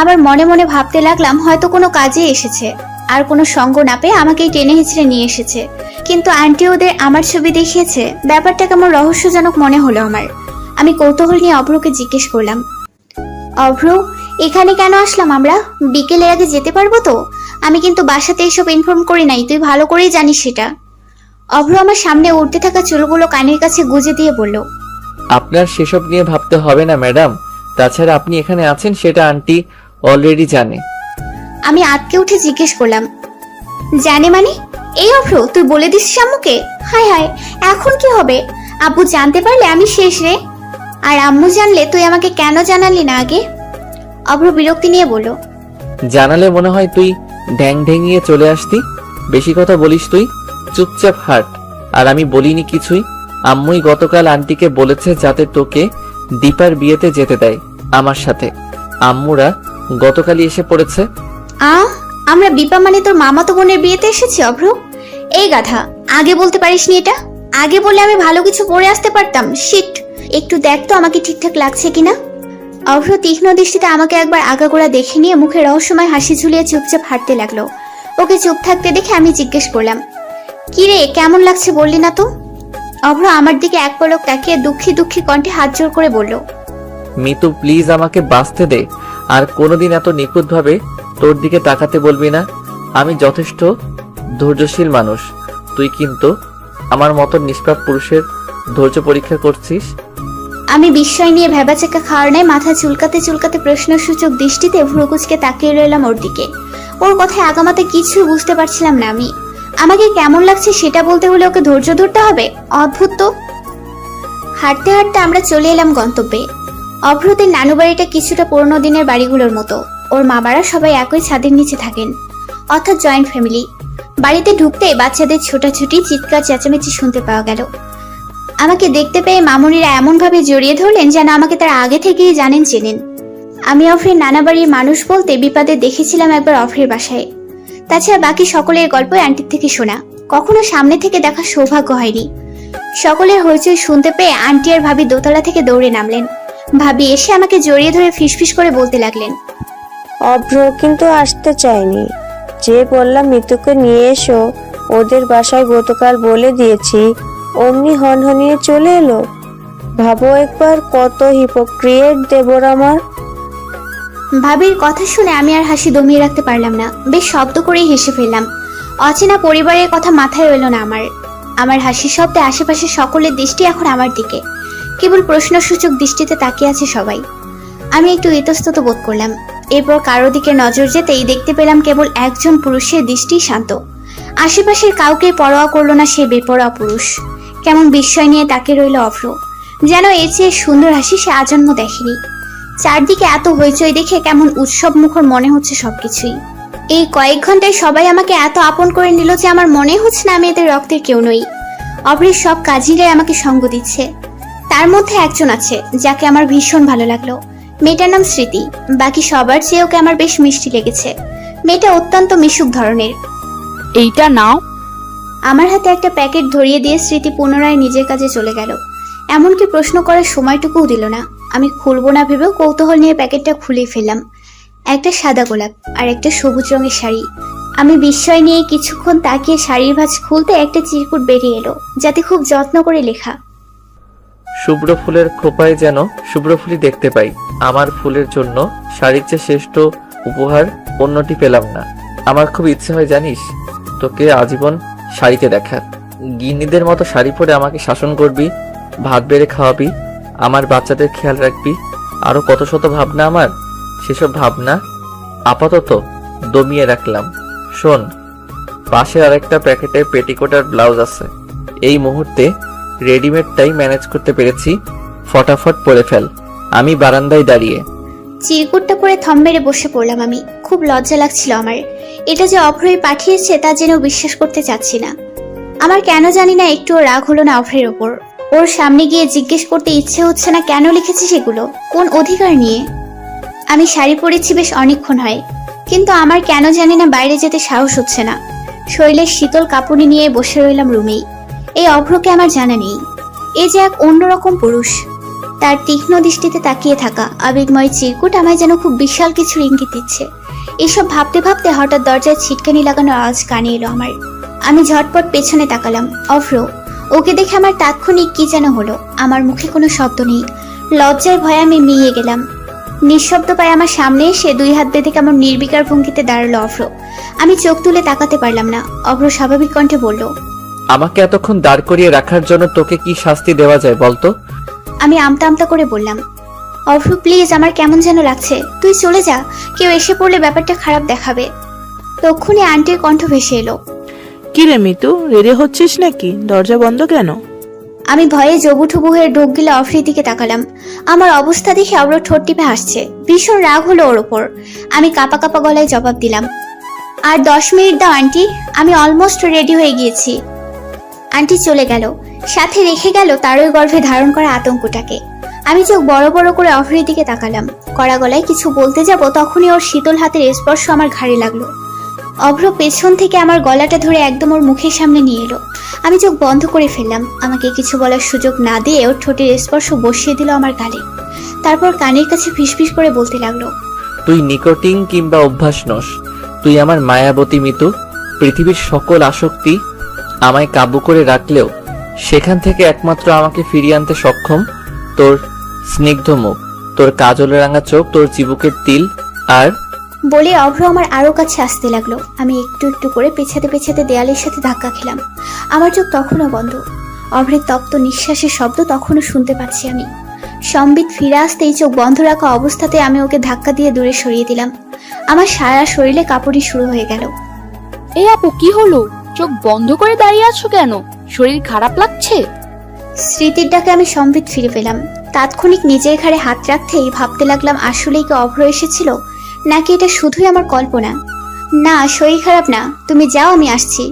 আবার মনে মনে ভাবতে লাগলাম হয়তো কোনো কাজে এসেছে, আর কোনো সঙ্গ না পেয়ে আমাকেই টেনে হিঁচড়ে নিয়ে এসেছে। কিন্তু আন্টি ওদের আমার ছবি দেখিয়েছে, ব্যাপারটা কেমন রহস্যজনক মনে হলো আমার। আমি কৌতূহল নিয়ে অভ্রকে জিজ্ঞেস করলাম, অভ্র এখানে কেন আসলাম আমরা? বিকেলের আগে যেতে পারবো তো? আমি কিন্তু বাসাতে এসব ইনফর্ম করি নাই, তুই ভালো করেই জানিস সেটা। অভ্র আমার সামনে উঠতে থাকা চুলগুলো কানের কাছে গুজে দিয়ে বলল, আপনার সেসব নিয়ে ভাবতে হবে না ম্যাডাম। তাছাড়া আপনি এখানে আছেন সেটা আন্টি অলরেডি জানে। আমি আটকে উঠে জিজ্ঞেস করলাম, জানে মানে? এই অভ্র তুই বলে দিস আম্মুকে? হায় হায়, এখন কি হবে? আব্বু জানতে পারলে আমি শেষ রে। আর আম্মু জানলে তুই আমাকে কেন জানালি না আগে? অভ্র বিরক্তি নিয়ে বলল, জানালে মনে হয় তুই ঢ্যাং ঢেঙিয়ে চলে আসতি। বেশি কথা বলিস তুই, চুপচাপ হাট। আর আমি বলিনি কিছুই। আম্মুই গতকাল আন্টিকে বলেছে যাতে তোকে দীপার বিয়েতে যেতে দেয় আমার সাথে। আম্মুরা গতকালই এসে পড়েছে। আমরা বিপা মানে তোর মামাতো বোনের বিয়েতে এসেছি অভ্র? এই গাধা, আগে বলতে পারিসনি এটা? আগে বললে আমি ভালো কিছু পরে আসতে পারতাম। শিট, একটু দেখ তো আমাকে ঠিকঠাক লাগছে কিনা। অভ্র তীক্ষ্ণ দৃষ্টিতে আমাকে একবার আগাগোড়া দেখে নিয়ে মুখে রহস্যময় হাসি ঝুলিয়ে চুপচাপ হাঁটতে লাগলো। ওকে চুপ থাকতে দেখে আমি জিজ্ঞেস করলাম, কি রে, কেমন লাগছে বললি না তো? অভ্র আমার দিকে এক পলক তাকিয়ে দুঃখী দুঃখী কণ্ঠে হাত জোর করে বলল, মিতু প্লিজ আমাকে বাঁচতে দে, আর কোনোদিন এত নিখুঁতভাবে তোর দিকে তাকাতে বলবি না। আমি যথেষ্ট ধৈর্যশীল মানুষ, তুই কিন্তু আমার মতো নিষ্পাপ পুরুষের ধৈর্য পরীক্ষা করছিস। আমি বিস্ময় নিয়ে ভেবাচেকা খাওয়ার নেয় মাথা চুলকাতে চুলকাতে প্রশ্নসূচক দৃষ্টিতে ভ্রুকুচকে তাকিয়ে রইলাম ওর দিকে। ওর কথায় আগামাতে কিছু বুঝতে পারছিলাম না আমি। আমাকে কেমন লাগছে সেটা বলতে হলে ওকে ধৈর্য ধরতে হবে? অদ্ভুত তো। হাঁটতে হাঁটতে আমরা চলে এলাম গন্তব্যে। অভ্রদের নানু বাড়িটা কিছুটা পুরোনো দিনের বাড়িগুলোর মতো। ওর মামারা সবাই একই ছাদের নিচে থাকেন, অর্থাৎ জয়েন্ট ফ্যামিলি। বাড়িতে ঢুকতেই বাচ্চাদের ছোটাছুটি, চিৎকার চেঁচামেচি শুনতে পাওয়া গেল। আমাকে দেখতে পেয়ে মামুনিরা এমনভাবে জড়িয়ে ধরলেন যেন আমাকে তারা আগে থেকেই জানেন, চেনেন। আমি অফ্রের নানা বাড়ির মানুষ বলতে বিপাদে দেখেছিলাম একবার অফ্রের বাসায়। তাছাড়া বাকি সকলের গল্প আন্টির থেকে শোনা, কখনো সামনে থেকে দেখার সৌভাগ্য হয়নি। সকলের হইচই শুনতে পেয়ে আন্টি আর ভাবি দোতলা থেকে দৌড়ে নামলেন। ভাবি এসে আমাকে জড়িয়ে ধরে ফিসফিস করে বলতে লাগলেন, অভ্র কিন্তু আসতে চায়নি। যে বললাম মিতুকে নিয়ে এসো, ওদের বাসায় গতকাল বলে দিয়েছি, অমনি হনহনিয়ে চলে এলো। ভাবো একবার কত হিপোক্রিয়েট দেবর আমার। ভাবির কথা শুনে আমি আর হাসি দমিয়ে রাখতে পারলাম না, বেশ শব্দ করেই হেসে ফেললাম। অচেনা পরিবারের কথা মাথায় এলো না আমার হাসির শব্দে আশেপাশে সকলের দৃষ্টি এখন আমার দিকে। কেবল প্রশ্নসূচক দৃষ্টিতে তাকিয়ে আছে সবাই। আমি একটু ইতস্তত বোধ করলাম। এরপর কারো দিকে নজর যেতেই দেখতে পেলাম কেবল একজন পুরুষের দৃষ্টি শান্ত। আশেপাশের কাউকে পরোয়া করলো না সে বেপরোয়া পুরুষ। কেমন বিস্ময় নিয়ে তাকিয়ে রইল অভ্র, যেন এর চেয়ে সুন্দর হাসি সে আজন্ম দেখেনি। চারদিকে এত হইচই দেখে কেমন উৎসব মুখর মনে হচ্ছে সবকিছুই। এই কয়েক ঘন্টায় সবাই আমাকে এত আপন করে নিল যে আমার মনে হচ্ছে না আমি এদের রক্তের কেউ নই। অভ্রের সব কাজিরাই আমাকে সঙ্গ দিচ্ছে। তার মধ্যে একজন আছে যাকে আমার ভীষণ ভালো লাগলো। মেয়েটার নাম স্মৃতি। বাকি সবার চেয়ে ওকে আমার বেশ মিষ্টি লেগেছে। মেয়েটা অত্যন্ত মিশুক ধরনের। এইটা নাও। আমার হাতে একটা প্যাকেট ধরিয়ে দিয়ে স্মৃতি পুনরায় নিজের কাজে চলে গেল। এমনকি প্রশ্ন করার সময়টুকুও দিল না। আমি খুলবো না ভেবেও কৌতূহল নিয়ে প্যাকেটটা খুলে ফেললাম। একটা সাদা গোলাপ আর একটা সবুজ রঙের শাড়ি। আমি বিস্ময় নিয়ে কিছুক্ষণ তাকিয়ে শাড়ির ভাঁজ খুলতে একটা চিরকুট বেরিয়ে এলো, যাতে খুব যত্ন করে লেখা, শুভ্র ফুলের খোপায় যেন শুভ্র ফুলই দেখতে পাই। আমার ফুলের জন্য শাড়ির চেয়ে শ্রেষ্ঠ উপহার অন্যটি পেলাম না। আমার খুব ইচ্ছে হয় জানিস, তোকে আজীবন শাড়িতে দেখার। গিন্নিদের মতো শাড়ি পরে আমাকে শাসন করবি, ভাত বেড়ে খাওয়াবি, আমার বাচ্চাদের খেয়াল রাখবি, আরো কত শত ভাবনা আমার। সেসব ভাবনা আপাতত দমিয়ে রাখলাম। শোন, পাশে আরেকটা প্যাকেটে পেটিকোট আর ব্লাউজ আছে। এই মুহূর্তে রেডিমেডটাই ম্যানেজ করতে পেরেছি, ফটাফট পরে ফেল। আমি বারান্দায় দাঁড়িয়ে চিরকুটটা পরে থম মেরে বসে পড়লাম। আমি খুব লজ্জা লাগছিল আমার। এটা যে অভ্রই পাঠিয়েছে তা যেন বিশ্বাস করতে চাচ্ছি না। আমার কেন জানি না একটুও রাগ হলো না অভ্রের ওপর। ওর সামনে গিয়ে জিজ্ঞেস করতে ইচ্ছে হচ্ছে না কেন লিখেছি সেগুলো, কোন অধিকার নিয়ে। আমি শাড়ি পরেছি বেশ অনেকক্ষণ হয়, কিন্তু আমার কেন জানি না বাইরে যেতে সাহস হচ্ছে না। শরীরের শীতল কাপড় নিয়ে বসে রইলাম রুমেই। এই অভ্রকে আমার জানা নেই। এ যে এক অন্যরকম পুরুষ। তার তীক্ষ্ণ দৃষ্টিতে তাকিয়ে থাকা আবেগময় চিরকুট আমায় যেন খুব বিশাল কিছুর ইঙ্গিত দিচ্ছে। এসব ভাবতে ভাবতে হঠাৎ দরজায় ছিটকানি লাগানোর আওয়াজ কানে এলো আমার। আমি ঝটপট পেছনে তাকালাম। অভ্র। ওকে দেখে আমার তাৎক্ষণিক কি যেন হলো। আমার মুখে কোনো শব্দ নেই। লজ্জার ভয়ে আমি মিয়ে গেলাম। নিঃশব্দ পায়ে আমার সামনে এসে দুই হাত বেঁধে কেমন নির্বিকার ভঙ্গিতে দাঁড়ালো অভ্র। আমি চোখ তুলে তাকাতে পারলাম না। অভ্র স্বাভাবিক কণ্ঠে বলল, আমাকে এতক্ষণ দাঁড় করিয়ে রাখার জন্য তোকে কি শাস্তি দেওয়া যায় বলতো? আমি আমতা আমতা করে বললাম, অভ্র প্লিজ, আমার কেমন যেন লাগছে, তুই চলে যা। কেউ এসে পড়লে ব্যাপারটা খারাপ দেখাবে। তক্ষুনি আন্টির কণ্ঠ ভেসে এলো, কি রে মিতু, রেডি হচ্ছিস নাকি? দরজা বন্ধ কেন? আমি ভয়ে জবুঠুবু হয়ে ঢোক গিলে অফ্রির দিকে তাকালাম। আমার অবস্থা দেখে অব্র ঠোঁট টিপে হাসছে। ভীষণ রাগ হলো ওর ওপর। আমি কাঁপা কাঁপা গলায় জবাব দিলাম, আর 10 মিনিট দাও আন্টি, আমি অলমোস্ট রেডি হয়ে গিয়েছি। আন্টি চলে গেল, সাথে রেখে গেল তার ওই গর্ভে ধারণ করা আতঙ্কটাকে। আমি চোখ বড় বড় করে অফ্রির দিকে তাকালাম। কড়া গলায় কিছু বলতে যাব তখনই ওর শীতল হাতের স্পর্শ আমার ঘাড়ে লাগলো। অভ্র পেছন থেকে আমার গলাটা ধরে একদম ওর মুখের সামনে নিয়ে এলো। আমি চোখ বন্ধ করে ফেললাম। আমাকে কিছু বলার সুযোগ না দিয়ে ওর ঠোঁটের স্পর্শ বসিয়ে দিল আমার গালে। তারপর কানের কাছে ফিসফিস করে বলতে লাগলো, তুই নিকোটিন কিংবা অভ্যাস নস, তুই আমার মায়াবতী মিতু। পৃথিবীর সকল আসক্তি আমায় কাবু করে রাখলেও সেখান থেকে একমাত্র আমাকে ফিরিয়ে আনতে সক্ষম তোর স্নিগ্ধ মুখ, তোর কাজল রাঙা চোখ, তোর চিবুকের তিল। আর বলে অভ্র আমার আরো কাছে আসতে লাগলো। আমি একটু একটু করে পেছাতে পেছাতে দেয়ালের সাথে ধাক্কা খেলাম। আমার চোখ তখনও বন্ধ। অভ্রের তপ্ত নিঃশ্বাসের শব্দ তখনও শুনতে পাচ্ছি আমি। সম্বিত ফিরে আসতেই চোখ বন্ধ রাখা অবস্থাতে আমি ওকে ধাক্কা দিয়ে দূরে সরিয়ে দিলাম। আমার সারা শরীরে কাঁপুনি শুরু হয়ে গেল। এই আপু, কি হলো? চোখ বন্ধ করে দাঁড়িয়ে আছো কেন? শরীর খারাপ লাগছে? স্মৃতির ডাকে আমি সম্বিত ফিরে পেলাম। তাৎক্ষণিক নিজের ঘাড়ে হাত রাখতেই ভাবতে লাগলাম, আসলেই কি অভ্র এসেছিল, নাকি এটা শুধুই আমার কল্পনা। না, শরীর খারাপ না, তুমি যাও, আমি আসছি।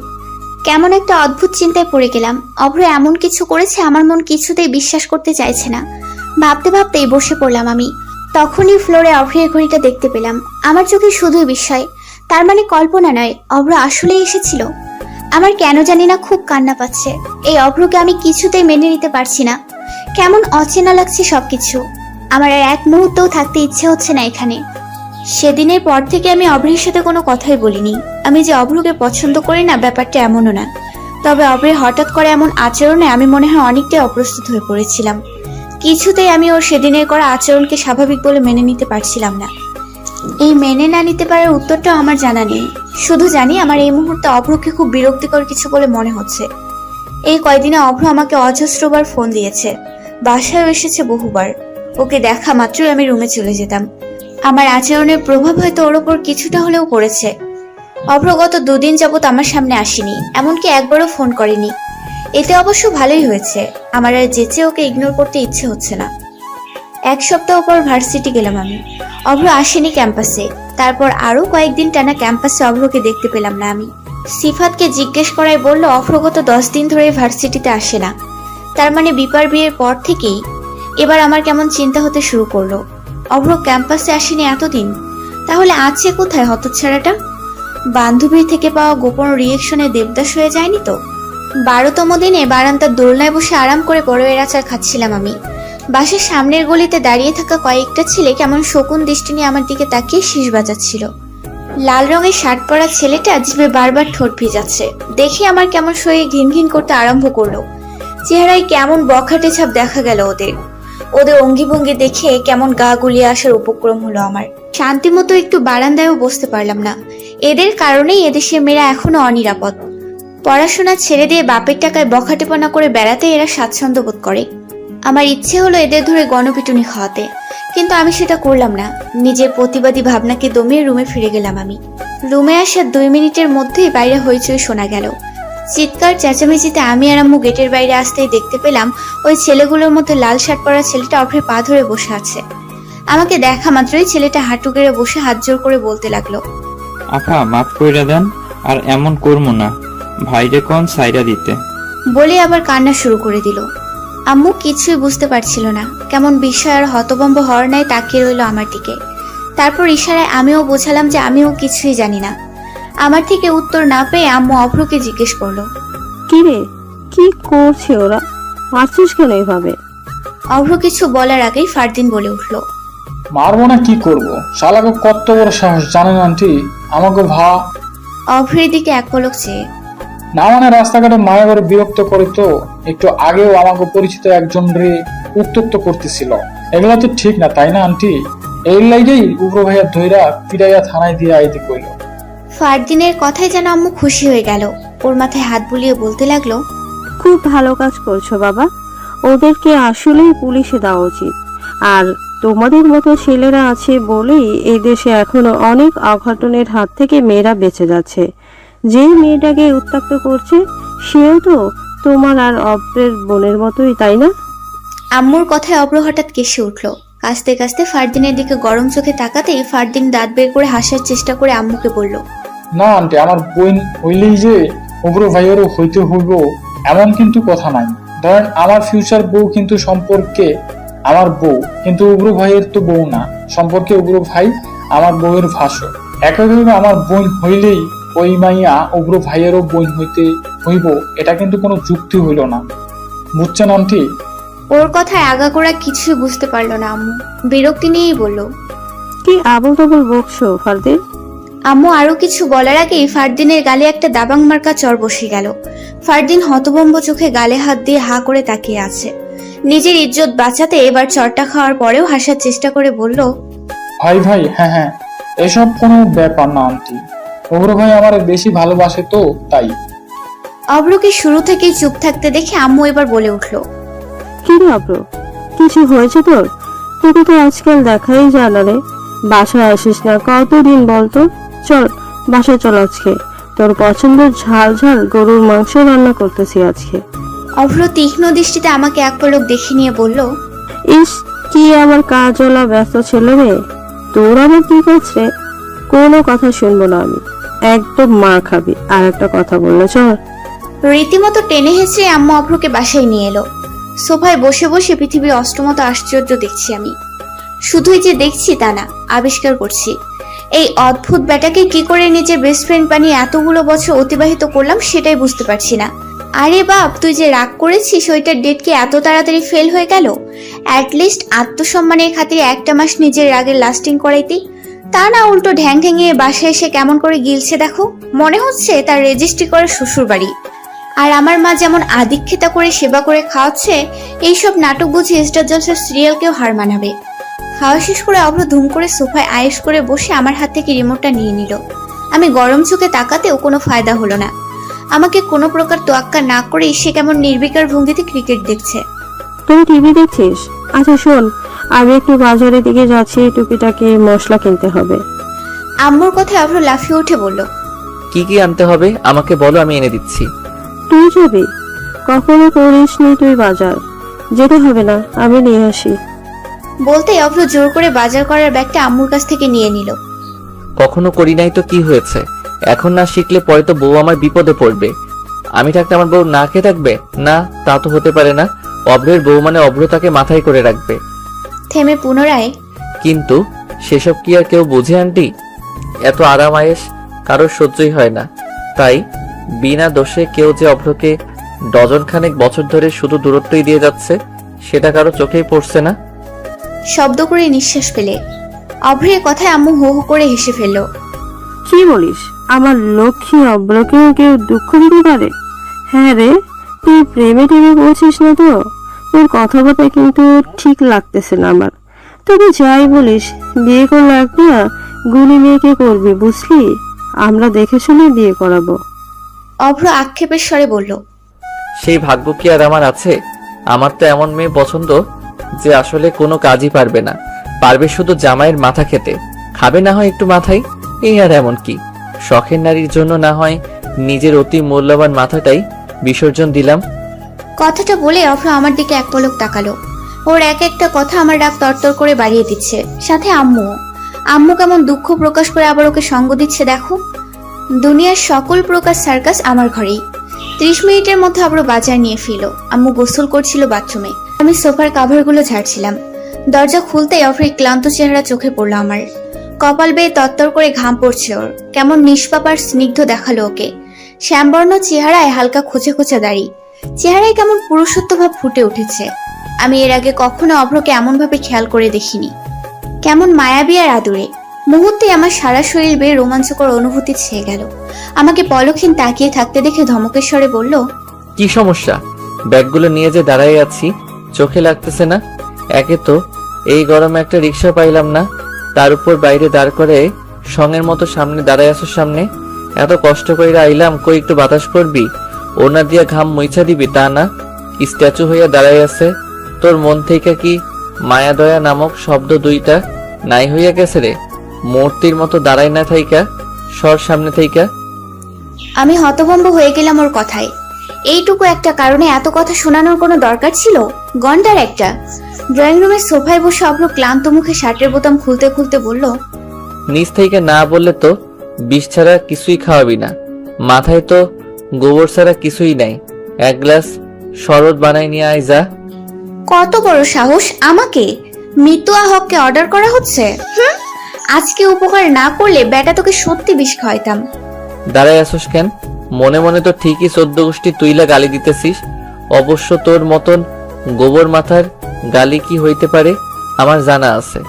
কেমন একটা অদ্ভুত চিন্তায় পড়ে গেলাম। অভ্র এমন কিছু করেছে আমার মন কিছুতেই বিশ্বাস করতে চাইছে না। ভাবতে ভাবতেই বসে পড়লাম আমি। তখনই ফ্লোরে অভ্রের ঘড়িটা দেখতে পেলাম। আমার চোখে শুধুই বিস্ময়। তার মানে কল্পনা নয়, অভ্র আসলেই এসেছিল। আমার কেন জানি না খুব কান্না পাচ্ছে। এই অভ্রকে আমি কিছুতেই মেনে নিতে পারছি না। কেমন অচেনা লাগছে সবকিছু। আমার আর এক মুহূর্তও থাকতে ইচ্ছে হচ্ছে না এখানে। সেদিনের পর থেকে আমি অভ্রের সাথে কোনো কথাই বলিনি। আমি যে অভ্রকে পছন্দ করি না ব্যাপারটা এমনও না। তবে অভ্রের হঠাৎ করে এমন আচরণে আমি মনে হয় অনেকটাই অপ্রস্তুত হয়ে পড়েছিলাম। কিছুতেই আমি ওর সেদিনের করা আচরণকে স্বাভাবিক বলে মেনে নিতে পারছিলাম না। এই মেনে না নিতে পারার উত্তরটাও আমার জানা নেই। শুধু জানি আমার এই মুহূর্তে অভ্রকে খুব বিরক্তিকর কিছু বলে মনে হচ্ছে। এই কয়দিনে অভ্র আমাকে অজস্রবার ফোন দিয়েছে, বাসায়ও এসেছে বহুবার। ওকে দেখা মাত্রই আমি রুমে চলে যেতাম। আমার আচরণের প্রভাব হয়তো ওর ওপর কিছুটা হলেও পড়েছে। অভ্র গত 2 দিন যাবত আমার সামনে আসেনি, এমনকি একবারও ফোন করেনি। এতে অবশ্য ভালোই হয়েছে। আমার আর যেচে ওকে ইগনোর করতে ইচ্ছে হচ্ছে না। 1 সপ্তাহ পর ভার্সিটি গেলাম আমি। অভ্র আসেনি ক্যাম্পাসে। তারপর আরো কয়েকদিন টানা ক্যাম্পাসে অভ্রকে দেখতে পেলাম না আমি। সিফাতকে জিজ্ঞেস করায় বলল অভ্রগত 10 দিন ধরে ভার্সিটিতে আসে না। তার মানে বিপার বিয়ের পর থেকেই। এবার আমার কেমন চিন্তা হতে শুরু করলো। অভ্র ক্যাম্পাসে আসেনি এতদিন, তাহলে আছে কোথায় হতচ্ছাড়াটা? বান্ধবীর থেকে পাওয়া গোপন রিয়েকশনে দেবদাস হয়ে যায়নি তো? 12তম দিনে বারান্দার দোলনায় বসে আরাম করে বড়ের আচার খাচ্ছিলাম আমি। বাসার সামনের গলিতে দাঁড়িয়ে থাকা কয়েকটা ছেলে কেমন শকুন দৃষ্টি নিয়ে আমার দিকে তাকিয়ে শীষ বাজাচ্ছিল। লাল রঙের শার্ট পরা ছেলেটা জিভে বারবার ঠোঁট ভিজাচ্ছে দেখে আমার কেমন শরীর ঘিন ঘিন করতে আরম্ভ করলো। চেহারায় কেমন বখাটে ছাপ দেখা গেল ওদের অঙ্গি ভঙ্গি দেখে কেমন গা গুলিয়ে আসার উপক্রম হলো আমার। শান্তি মতো একটু বারান্দায়ও বসতে পারলাম না। এদের কারণেই এদেশের মেয়েরা এখনো অনিরাপদ। পড়াশোনা ছেড়ে দিয়ে বাপের টাকায় বখাটেপনা করে বেড়াতে এরা স্বাচ্ছন্দ্য বোধ করে। আমার ইচ্ছে হলো এদের ধরে গণপিটুনি খাওয়াতে, কিন্তু আমি সেটা করলাম না। নিজের প্রতিবাদী ভাবনাকে দমিয়ে রুমে ফিরে গেলাম আমি। রুমে আসার 2 মিনিটের মধ্যেই বাইরে হইচই শোনা গেল। চিৎকার চেঁচামেচিতে আমি আর আম্মু গেটের বাইরে আসতেই দেখতে পেলাম ওই ছেলেগুলোর মধ্যে লাল শার্ট পরা ছেলেটা অভ্রের পা ধরে বসে আছে। আমাকে দেখা মাত্রই ছেলেটা হাঁটু গেড়ে বসে হাত জোর করে বলতে লাগলো, আফা মাফ কইরা দেন, আর এমন করবো না, ভাইরে কোন সাইডা দিতে। বলে আবার কান্না শুরু করে দিল। আম্মু কিছুই বুঝতে পারছিল না, কেমন বিস্ময় আর হতভম্ব হওয়ার ন্যায় তাকিয়ে রইল আমার দিকে। তারপর ইশারায় আমিও বোঝালাম যে আমিও কিছুই জানি না। আমার থেকে উত্তর না পেয়ে আম্মু অভ্রকে জিজ্ঞেস করলো, কি রে, কি করছে ওরা? মারছিস কেন এভাবে? অভ্র কিছু বলার আগেই ফারদিন বলে উঠলো, মারবো না কি করব? শালাকে কত বড় সাহস জানেন আন্টি? আমাকে অভ্রের দিকে এক পলক চেয়ে। না মানে রাস্তাঘাটে মায়া করে বিরক্ত করে তো। একটু আগেও আমাকে পরিচিত একজন রে উত্তক্ত করতেছিল। এগুলা তো ঠিক না, তাই না আন্টি? এই লাইগেই উগ্র ভাইয়া ধইরা পিড়াইয়া থানায় দিয়ে আইতে কইল। ফারদিনের কথায় যেন আম্মু খুশি হয়ে গেল। ওর মাথায় হাত বুলিয়ে বলতে লাগলো, খুব ভালো কাজ করছো বাবা। ওদেরকে আসলেই পুলিশে দেওয়া উচিত। আর তোমাদের মতো ছেলেরা আছে বলেই এই দেশে এখনো অনেক অঘটনের হাত থেকে মেয়েরা বেঁচে যাচ্ছে। যে মেয়েটাকে উত্ত্যক্ত করছে সেও তো তোমার আর অভ্রের বোনের মতোই, তাই না? আম্মুর কথায় অভ্র হঠাৎ কেসে উঠলো। কাঁচতে কাঁচতে ফারদিনের দিকে গরম চোখে তাকাতেই ফারদিন দাঁত বের করে হাসার চেষ্টা করে আম্মুকে বলল, না আন্টি, আমার বোন হইলেই যে উগ্র ভাইয়েরও হইতে হইব এমন কিন্তু কথা নাই। ধরেন আমার ফিউচার বউ কিন্তু সম্পর্কে আমার বউ, কিন্তু উগ্র ভাইয়ের তো বউ না। সম্পর্কে উগ্র ভাই আমার বউয়ের ভাসুর। একইভাবে আমার বোন হইলেই ওই মাইয়া উগ্র ভাইয়েরও বোন হইব, এটা কিন্তু কোনো যুক্তি হইল না। বুঝছেন আন্টি? ওর কথায় আগাগোড়া কিছুই বুঝতে পারলো না আম্মু। বিরক্তি নিয়েই বলল, কি আবল তাবল বকছো ফারদিন? আম্মু আরো কিছু বলার আগেই ফারদিনের গালে একটা দাবাং মার্কা চর বসে গেল। ফারদিন হতভম্ব চোখে গালে হাত দিয়ে হা করে তাকিয়ে আছে। নিজের ইজ্জত বাঁচাতে এবার চরটা খাওয়ার পরেও হাসার চেষ্টা করে বলল, ভাই ভাই, হ্যাঁ হ্যাঁ, এসব কোনো ব্যাপার না আন্টি। উগ্র ভাই আমার বেশি ভালোবাসে তো তাই। অব্রকে শুরু থেকেই চুপ থাকতে দেখে আম্মু এবার বলে উঠল, কি রে অব্র, কিছু হয়েছে তোর? তোকে তো আজকাল দেখাই যায় না রে। বাসায় আসিস না কতদিন বলতো? চল বাসায় চল, আজকে তোর পছন্দের ঝাল ঝাল গরুর মাংস রান্না করতেছি আজকে। অভ্র তীক্ষ্ণ দৃষ্টিতে আমাকে এক পলক দেখে নিয়ে বলল, ইস, কি আমার কাজওয়ালা ব্যস্ত ছেলে রে। তোর আবার কি করছে? কোনো কথা শুনবো না আমি, একদম মার খাবি। আর একটা কথা বললে চল। রীতিমতো টেনে হেঁচড়ে আম্মু অভ্রকে বাসায় নিয়ে এলো। সোফায় বসে বসে পৃথিবীর অষ্টমত আশ্চর্য দেখছি আমি। শুধুই যে দেখছি তা না, আবিষ্কার করছি। এই অদ্ভুত ব্যাটাকে কি করে নিজের বেস্ট ফ্রেন্ড বানিয়ে এতগুলো বছর অতিবাহিত করলাম সেটাই বুঝতে পারছি না। আরে বাপ, তুই যে রাগ করেছিস ওইটার ডেট কি এত তাড়াতাড়ি ফেল হয়ে গেল? অ্যাটলিস্ট আত্মসম্মানের খাতিরে একটা মাস নিজের রাগের লাস্টিং করাইতি। তা না, উল্টো ঢ্যাং ঢ্যাঙিয়ে বাসায় এসে কেমন করে গিলছে দেখো। মনে হচ্ছে তার রেজিস্ট্রি করে শ্বশুর বাড়ি। আর আমার মা যেমন আদিক্ষেতা করে সেবা করে খাওয়াচ্ছে, এইসব নাটক বুঝি স্টার জলসার সিরিয়ালকেও হার মানাবে। খাওয়া শেষ করে অভ্র ধুম করে সোফায় আয়েশ করে বসে আমার হাত থেকে রিমোটটা নিয়ে নিল। আমি গরম চোখে তাকাতেও কোনো ফায়দা হলো না। আমাকে কোনো প্রকার তোয়াক্কা না করে সে কেমন নির্বিকার ভঙ্গিতে ক্রিকেট দেখছে। তুই টিভি দেখছিস? আচ্ছা শোন, আমি একটু বাজারের দিকে যাচ্ছি, টুকিটাকি মশলা কিনতে হবে। আম্মুর কথায় অভ্র লাফিয়ে উঠে বলল, কি কি আনতে হবে আমাকে বলো, আমি এনে দিচ্ছি। তুই যাবি? কখনো করিসনি তুই বাজার? যেতে হবে না, আমি নিয়ে আসি। বলতেই অভ্র জোর করে বাজার করার ব্যাগটা আম্মুর কাছ থেকে নিয়ে নিল। কখনো করি নাই তো কি হয়েছে? এখন না শিখলে পরে তো বউ আমার বিপদে পড়বে। আমি থাকতে আমার বউ না খেয়ে থাকবে? না, তা তো হতে পারে না। অভ্রের বউ মানে অভ্র তাকে মাথায় করে রাখবে। থেমে পুনরায়, কিন্তু সেসব কি আর কেউ বুঝে আন্টি? এত আরাম আয়েশ কারোর সহ্যই হয় না। তাই বিনা দোষে কেউ যে অভ্রকে ডজন খানেক বছর ধরে শুধু দূরত্বই দিয়ে যাচ্ছে, সেটা কারো চোখেই পড়ছে না। শব্দ করে নিঃশ্বাস ফেলে অভ্রের কথায় আম্মু হো হো করে হেসে ফেলল। কি বলিস? আমার লক্ষ্মী অব্রকেও কেউ দুঃখ দিতে পারে? হ্যাঁ রে, তুই প্রেমে টেমে পড়ছিস না তো? তোর কথাবার্তা কিন্তু ঠিক লাগতেছে না আমার। তবে যাই বলিস, বিয়ে করলে একটা গুলি মেয়েকে করবি, বুঝলি? আমরা দেখে শুনে বিয়ে করাবো। অভ্র আক্ষেপের স্বরে বলল, সেই ভাগ্য কি আর আমার আছে? আমার তো এমন মেয়ে পছন্দ যে আসলে কোনো কাজই পারবে না, পারবে শুধু জামাইয়ের মাথা খেতে, খাবে না হয় একটু মাথায়। এই আর এমন কি, শখের নারীর জন্য না হয় নিজের অতি মূল্যবান মাথাটাই বিসর্জন দিলাম। কথাটা বলে অভ্র আমার দিকে এক পলক তাকালো। ওর এক একটা কথা আমার রাগ তরতর করে বাড়িয়ে দিচ্ছে। সাথে আম্মু আম্মু কেমন দুঃখ প্রকাশ করে আবার ওকে সঙ্গ দিচ্ছে দেখো। দুনিয়ার সকল প্রকার সার্কাস আমার ঘরেই। 30 মিনিটের মধ্যে আবার বাজার নিয়ে ফিরল। আম্মু গোসল করছিল বাথরুমে, আমি সোফার কাভারগুলো ঝাড়ছিলাম। দরজা খুলতেই অভ্রের ক্লান্ত চেহারা চোখে পড়লো আমার। কপাল বেয়ে তত্তর করে ঘাম পড়ছে ওর। কেমন নিষ্পাপ আর স্নিগ্ধ দেখালো ওকে। শ্যামবর্ণ চেহারায় হালকা খোঁচে খোঁচা দাড়ি, চেহারায় কেমন পুরুষত্ব ভাব ফুটে উঠেছে। আমি এর আগে কখনো অভ্রকে এমন ভাবে খেয়াল করে দেখিনি। কেমন মায়াবী আর আদুরে। মুহূর্তে আমার সারা শরীর বেয়ে রোমাঞ্চকর অনুভূতি ছেয়ে গেল। আমাকে পলকহীন তাকিয়ে থাকতে দেখে ধমকের স্বরে বলল, কি সমস্যা? ব্যাগগুলো নিয়ে যে দাঁড়ায় আছি, চোখে লাগতেছে না? একে তো এই গরমে একটা রিক্সা পাইলাম না, তার উপর বাইরে দাঁড় করে সঙ্গের মতো সামনে দাঁড়ায় আসার সামনে। এত কষ্ট করে আইলাম, কই একটু বাতাস করবি? ওনা দিয়া ঘাম মুইছা দিবি তা না, স্ট্যাচু হইয়া দাঁড়ায় আছে। তোর মন থেকে কি মায়া দয়া নামক শব্দ দুইটা নাই হইয়া গেছে রে? মূর্তির মতো দাঁড়ায় না থাইকা সর সামনে থাইকা। আমি হতভম্ব হয়ে গেলাম ওর কথায়। এইটুকু একটা কারণে এত কথা শোনানোর কোনো দরকার ছিল? গন্ডার একটা। ড্রয়িং রুমের সোফায় বসে অভ্র ক্লান্ত মুখে শার্টের বোতাম খুলতে খুলতে বলল, নিজ থেকে না বললে তো বিষ ছাড়া কিছুই খাওয়াবি না। মাথায় তো গোবর ছাড়া কিছুই নাই। এক গ্লাস শরবত বানাই নিয়ে আয় যা। কত বড় সাহস! আমাকে মিতুয়া হককে অর্ডার করা হচ্ছে? আজকে উপকার না করলে বেটা তোকে সত্যি বিষ খাওয়াইতাম। দাঁড়ায় আসোস কেন? মনে মনে তো ঠিকই 14 গোষ্ঠী তুইলা গালি দিতেছিস। অবশ্য তোর মতন গোবর মাথার গালি কি হইতে পারে আমার জানা আছে।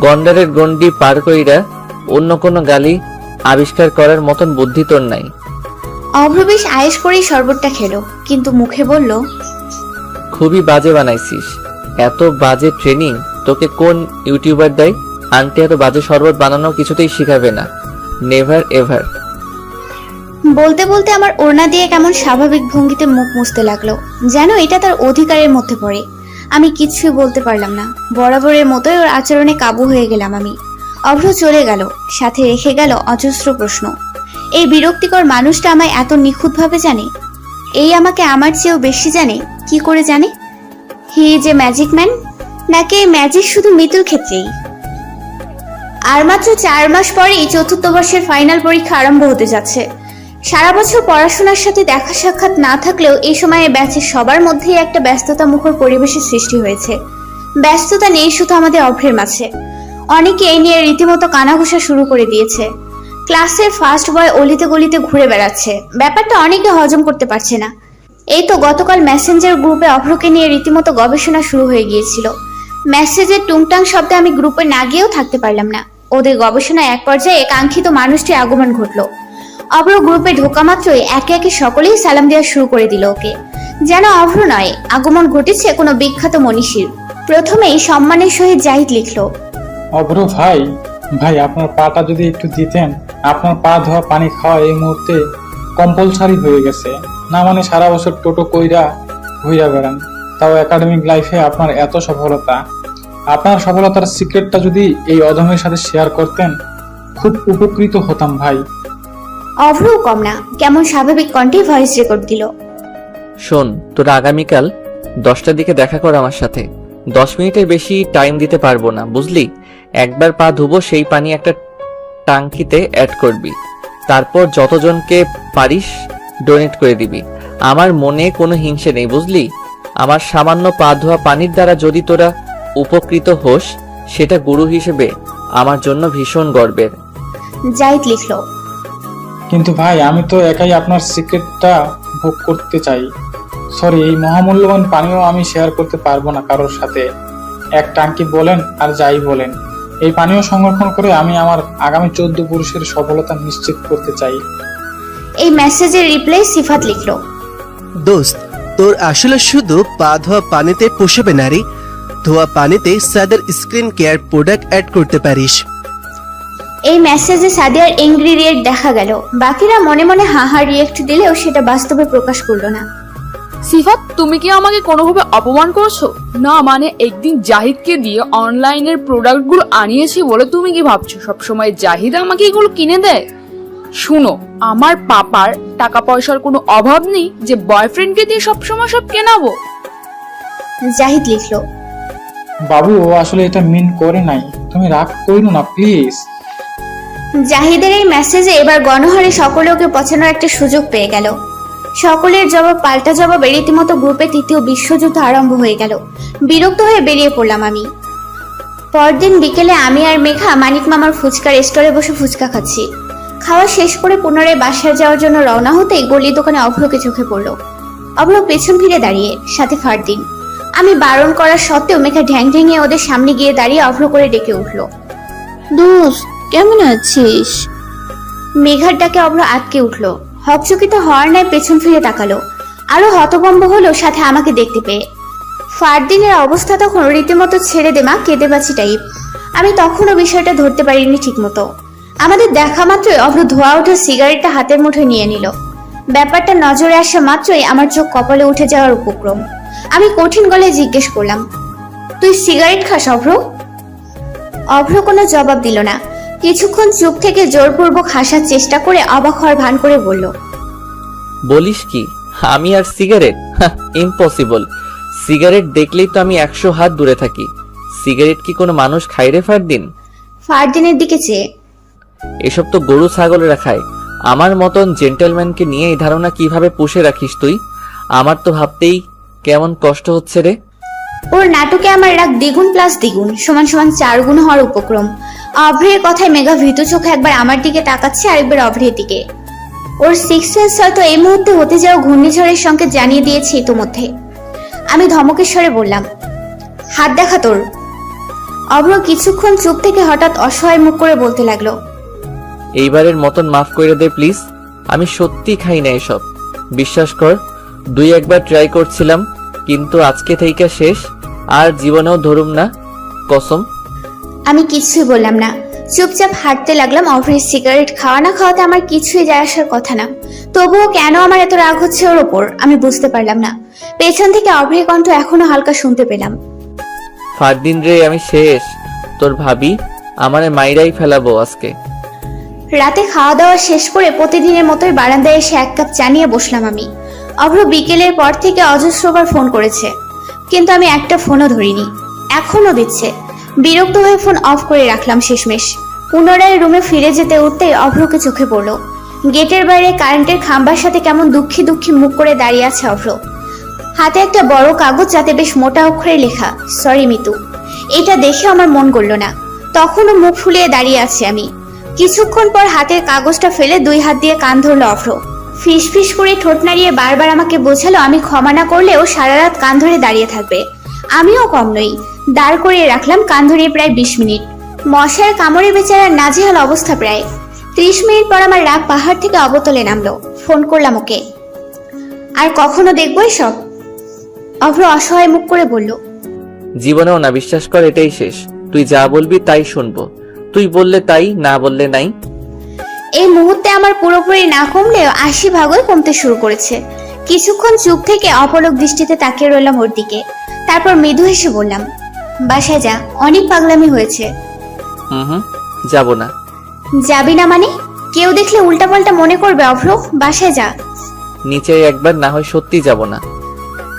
গন্ডারের গন্ডি পার কইরা অন্য কোনো গালি আবিষ্কার করার মতন বুদ্ধি তোর নাই। অভ্র বেশ আয়েশ করেই শরবতটা খেলো, কিন্তু মুখে বলল, খুবই বাজে বানাইছিস। এত বাজে ট্রেনিং তোকে কোন ইউটিউবার দেয়? আন্টি এত বাজে শরবত বানানো কিছুতেই শিখাবে না, নেভার এভার। বলতে বলতে আমার ওড়না দিয়ে কেমন স্বাভাবিক ভঙ্গিতে মুখ মুছতে লাগলো, যেন এটা তার অধিকারের মধ্যে পড়ে। আমি কিছুই বলতে পারলাম না, বরাবরের মতোই ওর আচরণে কাবু হয়ে গেলাম আমি। অভ্র চলে গেল, সাথে রেখে গেল অজস্র প্রশ্ন। এই বিরক্তিকর মানুষটা আমায় এত নিখুঁতভাবে জানে? এই আমাকে আমার চেয়েও বেশি জানে? কি করে জানে? He is a magic man, নাকি এই ম্যাজিক শুধু মিতুর ক্ষেত্রেই? আর মাত্র 4 মাস পরেই 4র্থ বর্ষের ফাইনাল পরীক্ষা আরম্ভ হতে যাচ্ছে। সারা বছর পড়াশোনার সাথে দেখা সাক্ষাৎ না থাকলেও এই সময়ে ব্যাচের সবার মধ্যেই একটা ব্যস্ততা মুখর পরিবেশের সৃষ্টি হয়েছে। ব্যস্ততা নেই শুধু আমাদের অভ্রের মাঝে, অনেকে এই নিয়ে রীতিমতো কানাঘুষা শুরু করে দিয়েছে। ক্লাসের ফার্স্ট বয় অলিতে গলিতে ঘুরে বেড়াচ্ছে, ব্যাপারটা অনেকে হজম করতে পারছে না। এই তো গতকাল মেসেঞ্জার গ্রুপে অভ্রকে নিয়ে রীতিমতো গবেষণা শুরু হয়ে গিয়েছিল। মেসেজের টুংটাং শব্দে আমি গ্রুপে না গিয়েও থাকতে পারলাম না। ওদের গবেষণায় এক পর্যায়ে কাঙ্ক্ষিত মানুষটির আগমন ঘটল। অভ্র গ্রুপে ঢোকা মাত্রই একে একে সকলেই সালাম দেওয়া শুরু করে দিল ওকে, যেন অভ্র নয়, আগমন ঘটেছে কোনো বিখ্যাত মনীষীর। প্রথমেই সম্মানের সহিত জাহিদ লিখল, অভ্র ভাই, ভাই আপনার পাটা যদি একটু দিতেন। আপনার পা ধোয়া পানি খাওয়া এই মুহূর্তে কম্পালসারি হয়ে গেছে। না মানে সারা বছর টোটো কইরা ঘুইরা বেড়ান, তাও একাডেমিক লাইফে আপনার এত সফলতা। আপনার সফলতার সিক্রেটটা যদি এই অধমের সাথে শেয়ার করতেন, খুব উপকৃত হতাম ভাই। অভ্রও কম না, কেমন স্বাভাবিক কণ্ঠে ভয়েস রেকর্ড দিল। শোন, তোরা আগামীকাল 10টার দিকে দেখা কর আমার সাথে। 10 মিনিটের বেশি টাইম দিতে পারবো না, বুঝলি? একবার পা ধুবো, সেই পানি একটা টাঙ্কিতে অ্যাড করবি, তারপর যতজনকে পারিস ডোনেট করে দিবি। আমার মনে কোনো হিংসে নেই, বুঝলি? আমার সামান্য পা ধোয়া পানির দ্বারা যদি তোরা উপকৃত হোস, সেটা গুরু হিসেবে আমার জন্য ভীষণ গর্বের। জাহিদ লিখল, কিন্তু ভাই আমি তো একাই আপনার সিক্রেটটা ভোগ করতে চাই। সরি, এই মহামূল্যবান পানিও আমি শেয়ার করতে পারবো না কারোর সাথে। এক টাঙ্কি বলেন আর যাই বলেন, এই পানীয় সংরক্ষণ করে আমি আমার আগামী 14 পুরুষের সফলতা নিশ্চিত করতে চাই। এই মেসেজের রিপ্লাই সিফাত লিখল, দোস্ত, তোর আসলে শুধু পা ধোয়া পানিতে পোষাবে না রে। ধোয়া পানিতে সাদের স্কিন কেয়ার প্রোডাক্ট অ্যাড করতে পারিস। এই মেসেজে সাদিয়ার ইনগ্রিডিয়েন্ট দেখা গেল। বাকিরা মনে মনে হাহা রিয়েক্ট দিলেও সেটা বাস্তবে প্রকাশ করলো না। সিফাত, তুমি কি আমাকে কোনোভাবে অপমান করছো? না মানে একদিন জাহিদকে দিয়ে অনলাইনের প্রোডাক্টগুলো আনিয়েছি বলে তুমি কি ভাবছো সবসময় জাহিদ আমাকে এগুলো কিনে দেয়? শুনো, আমার পাপার টাকা পয়সার কোনো অভাব নেই যে বয়ফ্রেন্ডকে দিয়ে সবসময় সব কেনাবো। জাহিদ লিখল, বাবু, ও আসলে এটা মিন করে নাই, তুমি রাগ করো না প্লিজ। জাহিদের এই মেসেজে এবার গণহারে সকলে ওকে পছানোর একটা সুযোগ পেয়ে গেল। সকলের জবাব পাল্টা জবাবে রীতিমতো গ্রুপে 3য় বিশ্বযুদ্ধ আরম্ভ হয়ে গেল। বিরক্ত হয়ে বেরিয়ে পড়লাম আমি। পরদিন বিকেলে আমি আর মেঘা মানিক মামার ফুচকার স্টলে বসে ফুচকা খাচ্ছি। খাওয়া শেষ করে পুনরায় বাসায় যাওয়ার জন্য রওনা হতেই গলির দোকানে অভ্রকে চোখে পড়ল। অভ্র পেছন ফিরে দাঁড়িয়ে, সাথে ফারদিন। আমি বারণ করার সত্ত্বেও মেঘা ঢ্যাং ঢেঙে ওদের সামনে গিয়ে দাঁড়িয়ে অভ্র করে ডেকে উঠল, দোস্ত কেমন আছিস? মেঘার ডাকে অভ্র আটকে উঠল। হকচকিত হওয়ার ন্যায় পেছন ফিরে তাকালো, আরো হতভম্ব হলো সাথে আমাকে দেখতে পেয়ে। ফারদিনের অবস্থা তখন রীতিমতো ছেড়ে দেমা কেঁদে বাঁচি টাইপ। আমি তখনও বিষয়টা ধরতে পারিনি ঠিক মতো। আমাদের দেখা মাত্রই অভ্র ধোয়া ওঠা সিগারেটটা হাতের মুঠোয় নিয়ে নিল। ব্যাপারটা নজরে আসা মাত্রই আমার চোখ কপালে উঠে যাওয়ার উপক্রম। আমি কঠিন গলায় জিজ্ঞেস করলাম, তুই সিগারেট খাস অভ্র? অভ্র কোনো জবাব দিল না। কিছুক্ষণ চুপ থেকে জোরপূর্বক হাসার চেষ্টা করে অবাক হওয়ার ভান করে বলল, বলিস কি, আমি আর সিগারেট? ইম্পসিবল। সিগারেট দেখলেই তো আমি 100 হাত দূরে থাকি। সিগারেট কি কোনো মানুষ খায় রে ফারদিন? ফারদিনের দিকে চেয়ে, এসব তো গরু ছাগলেরা খায়। আমার মতন জেন্টলম্যানকে নিয়ে এই ধারণা কিভাবে পুষে রাখিস তুই? আমার তো ভাবতেই কেমন কষ্ট হচ্ছে রে। ওর নাটকে আমার রাগ দ্বিগুণ প্লাস দ্বিগুণ সমান সমান 4 গুণ হওয়ার উপক্রম। অভ্রের কথায় মেঘা ভীত চোখে একবার আমার দিকে তাকাচ্ছে, আরেকবার অভ্রের দিকে। ওর সিক্স সেন্স হয়তো এই মুহূর্তে হতে যাওয়া ঘূর্ণিঝড়ের সংকেত জানিয়ে দিয়েছে ইতোমধ্যে। আমি ধমকেশ্বরে বললাম, হাত দেখা তোর। অভ্র কিছুক্ষণ চুপ থেকে হঠাৎ অসহায় মুখ করে বলতে লাগলো, এইবারের মতন মাফ করে দে প্লিজ। আমি সত্যি খাই না এসব, বিশ্বাস কর। 2-1বার ট্রাই করছিলাম, কিন্তু আজকে থেকে শেষ, আর জীবনেও ধরুম না, কসম। আমি কিছুই বললাম না, চুপচাপ হাঁটতে লাগলাম। অভ্রের সিগারেট খাওয়া না খাওয়াতে আমার কিছুই যায় আসার কথা না, তবুও কেন আমার এত রাগ হচ্ছে ওর ওপর আমি বুঝতে পারলাম না। পেছন থেকে অভ্রের কণ্ঠ এখনো হালকা শুনতে পেলাম, ফারদিন রে, আমি শেষ। তোর ভাবি আমারে মাইরাই ফেলাবো আজকে। রাতে খাওয়া দাওয়া শেষ করে প্রতিদিনের মতোই বারান্দায় এসে 1 কাপ চা নিয়ে বসলাম আমি। অভ্র বিকেলের পর থেকে অজস্রবার ফোন করেছে, কিন্তু আমি একটা ফোনও ধরিনি। এখনো দিচ্ছে। বিরক্ত হয়ে ফোন অফ করে রাখলাম শেষমেশ। পুনরায় রুমে ফিরে যেতে উঠতেই অভ্রকে চোখে পড়লো। গেটের বাইরে কারেন্টের খাম্বার সাথে কেমন দুঃখী দুঃখী মুখ করে দাঁড়িয়ে আছে অভ্র। হাতে একটা বড় কাগজ, যাতে বেশ মোটা অক্ষরে লেখা, সরি মিতু। এটা দেখে আমার মন গড়ল না। তখনও মুখ ফুলিয়ে দাঁড়িয়ে আছি আমি। কিছুক্ষণ পর হাতের কাগজটা ফেলে 2 হাত দিয়ে কান ধরলো অভ্র। ফিস ফিস করে ঠোঁট নাড়িয়ে বারবার আমাকে বোঝালো আমি ক্ষমা না করলেও সারা রাত কান ধরে দাঁড়িয়ে থাকবে। আমিও কম নই। দাঁড় করিয়ে রাখলাম কান ধরিয়ে প্রায় 20 মিনিট। মশার কামড়ে বেচারার নাজেহাল অবস্থা প্রায়। 30 মিনিট পর আমার রাগ পাহাড় থেকে অবতলে নামলো। ফোন করলাম ওকে। আর কখনো দেখবো এসব? অভ্র অসহায় মুখ করে বলল, জীবনেও না, বিশ্বাস কর, এটাই শেষ। তুই যা বলবি তাই শুনবো, তুই বললে তাই, না বললে নাই। এই মুহূর্তে আমার পুরোপুরি না কমলেও 80 ভাগই কমতে শুরু করেছে। কিছুক্ষণ চুপ থেকে অপলক দৃষ্টিতে তাকিয়ে রইলাম ওর দিকে। তারপর মৃদু হেসে বললাম, বাসায় যা, অনেক পাগলামি হয়েছে। হুম, যাব না। যাবি না মানে? কেউ দেখলে উল্টাপাল্টা মনে করবে অভ্র, বাসায় যা। নিচে একবার, না হয় সত্যি যাব না।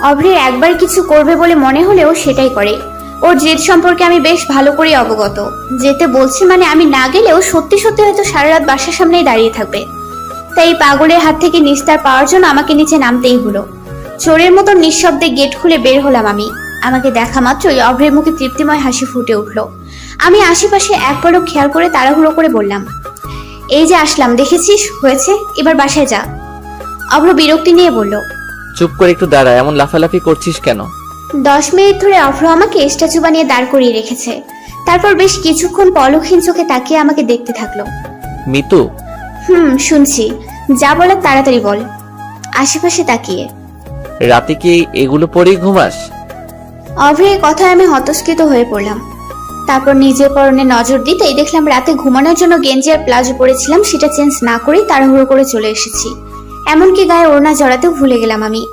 অভ্রের একবার কিছু করবে বলে মনে হলেও সেটাই করে। ওর জেদ সম্পর্কে আমি বেশ ভালো করে অবগত। যেতে বলছি মানে আমি না গেলেও সত্যি সত্যি হয়তো সারা রাত বাসার সামনেই দাঁড়িয়ে থাকবে। তাই পাগলের হাত থেকে নিস্তার পাওয়ার জন্য আমাকে নিচে নামতেই হলো। চোরের মতো নিঃশব্দে গেট খুলে বের হলাম আমি। আমাকে দেখা মাত্রই অভ্রের মুখে তৃপ্তিময় হাসি ফুটে উঠলো। আমি আশেপাশে এক পলক খেয়াল করে তাড়াহুড়ো করে বললাম, এই যে আসলাম, দেখেছিস হয়েছে, এবার বাসায় যা। অভ্র বিরক্তি নিয়ে বলল, চুপ করে একটু দাঁড়া, এমন লাফালাফি করছিস কেন? 10 মিনিট ধরে অভ্র আমাকে স্ট্যাচু বানিয়ে দাঁড় করিয়ে রেখেছে। তারপর বেশ কিছুক্ষণ পলকহীন চোখে তাকিয়ে আমাকে দেখতে থাকলো। মিতু, শুনছি, যা বলার তাড়াতাড়ি বল। আশেপাশে তাকিয়ে, রাতে কি এগুলো পরেই ঘুমাস? অভ্রের কথায় আমি হতস্কৃত হয়ে পড়লাম। তারপর নিজের পরনে নজর দিতেই দেখলাম রাতে ঘুমানোর জন্য গেঞ্জি আর প্লাজো পরেছিলাম, সেটা চেঞ্জ না করেই তাড়াহুড়ো করে চলে এসেছি। এমনকি গায়ে ওড়না জড়াতেও ভুলে গেলাম আমি।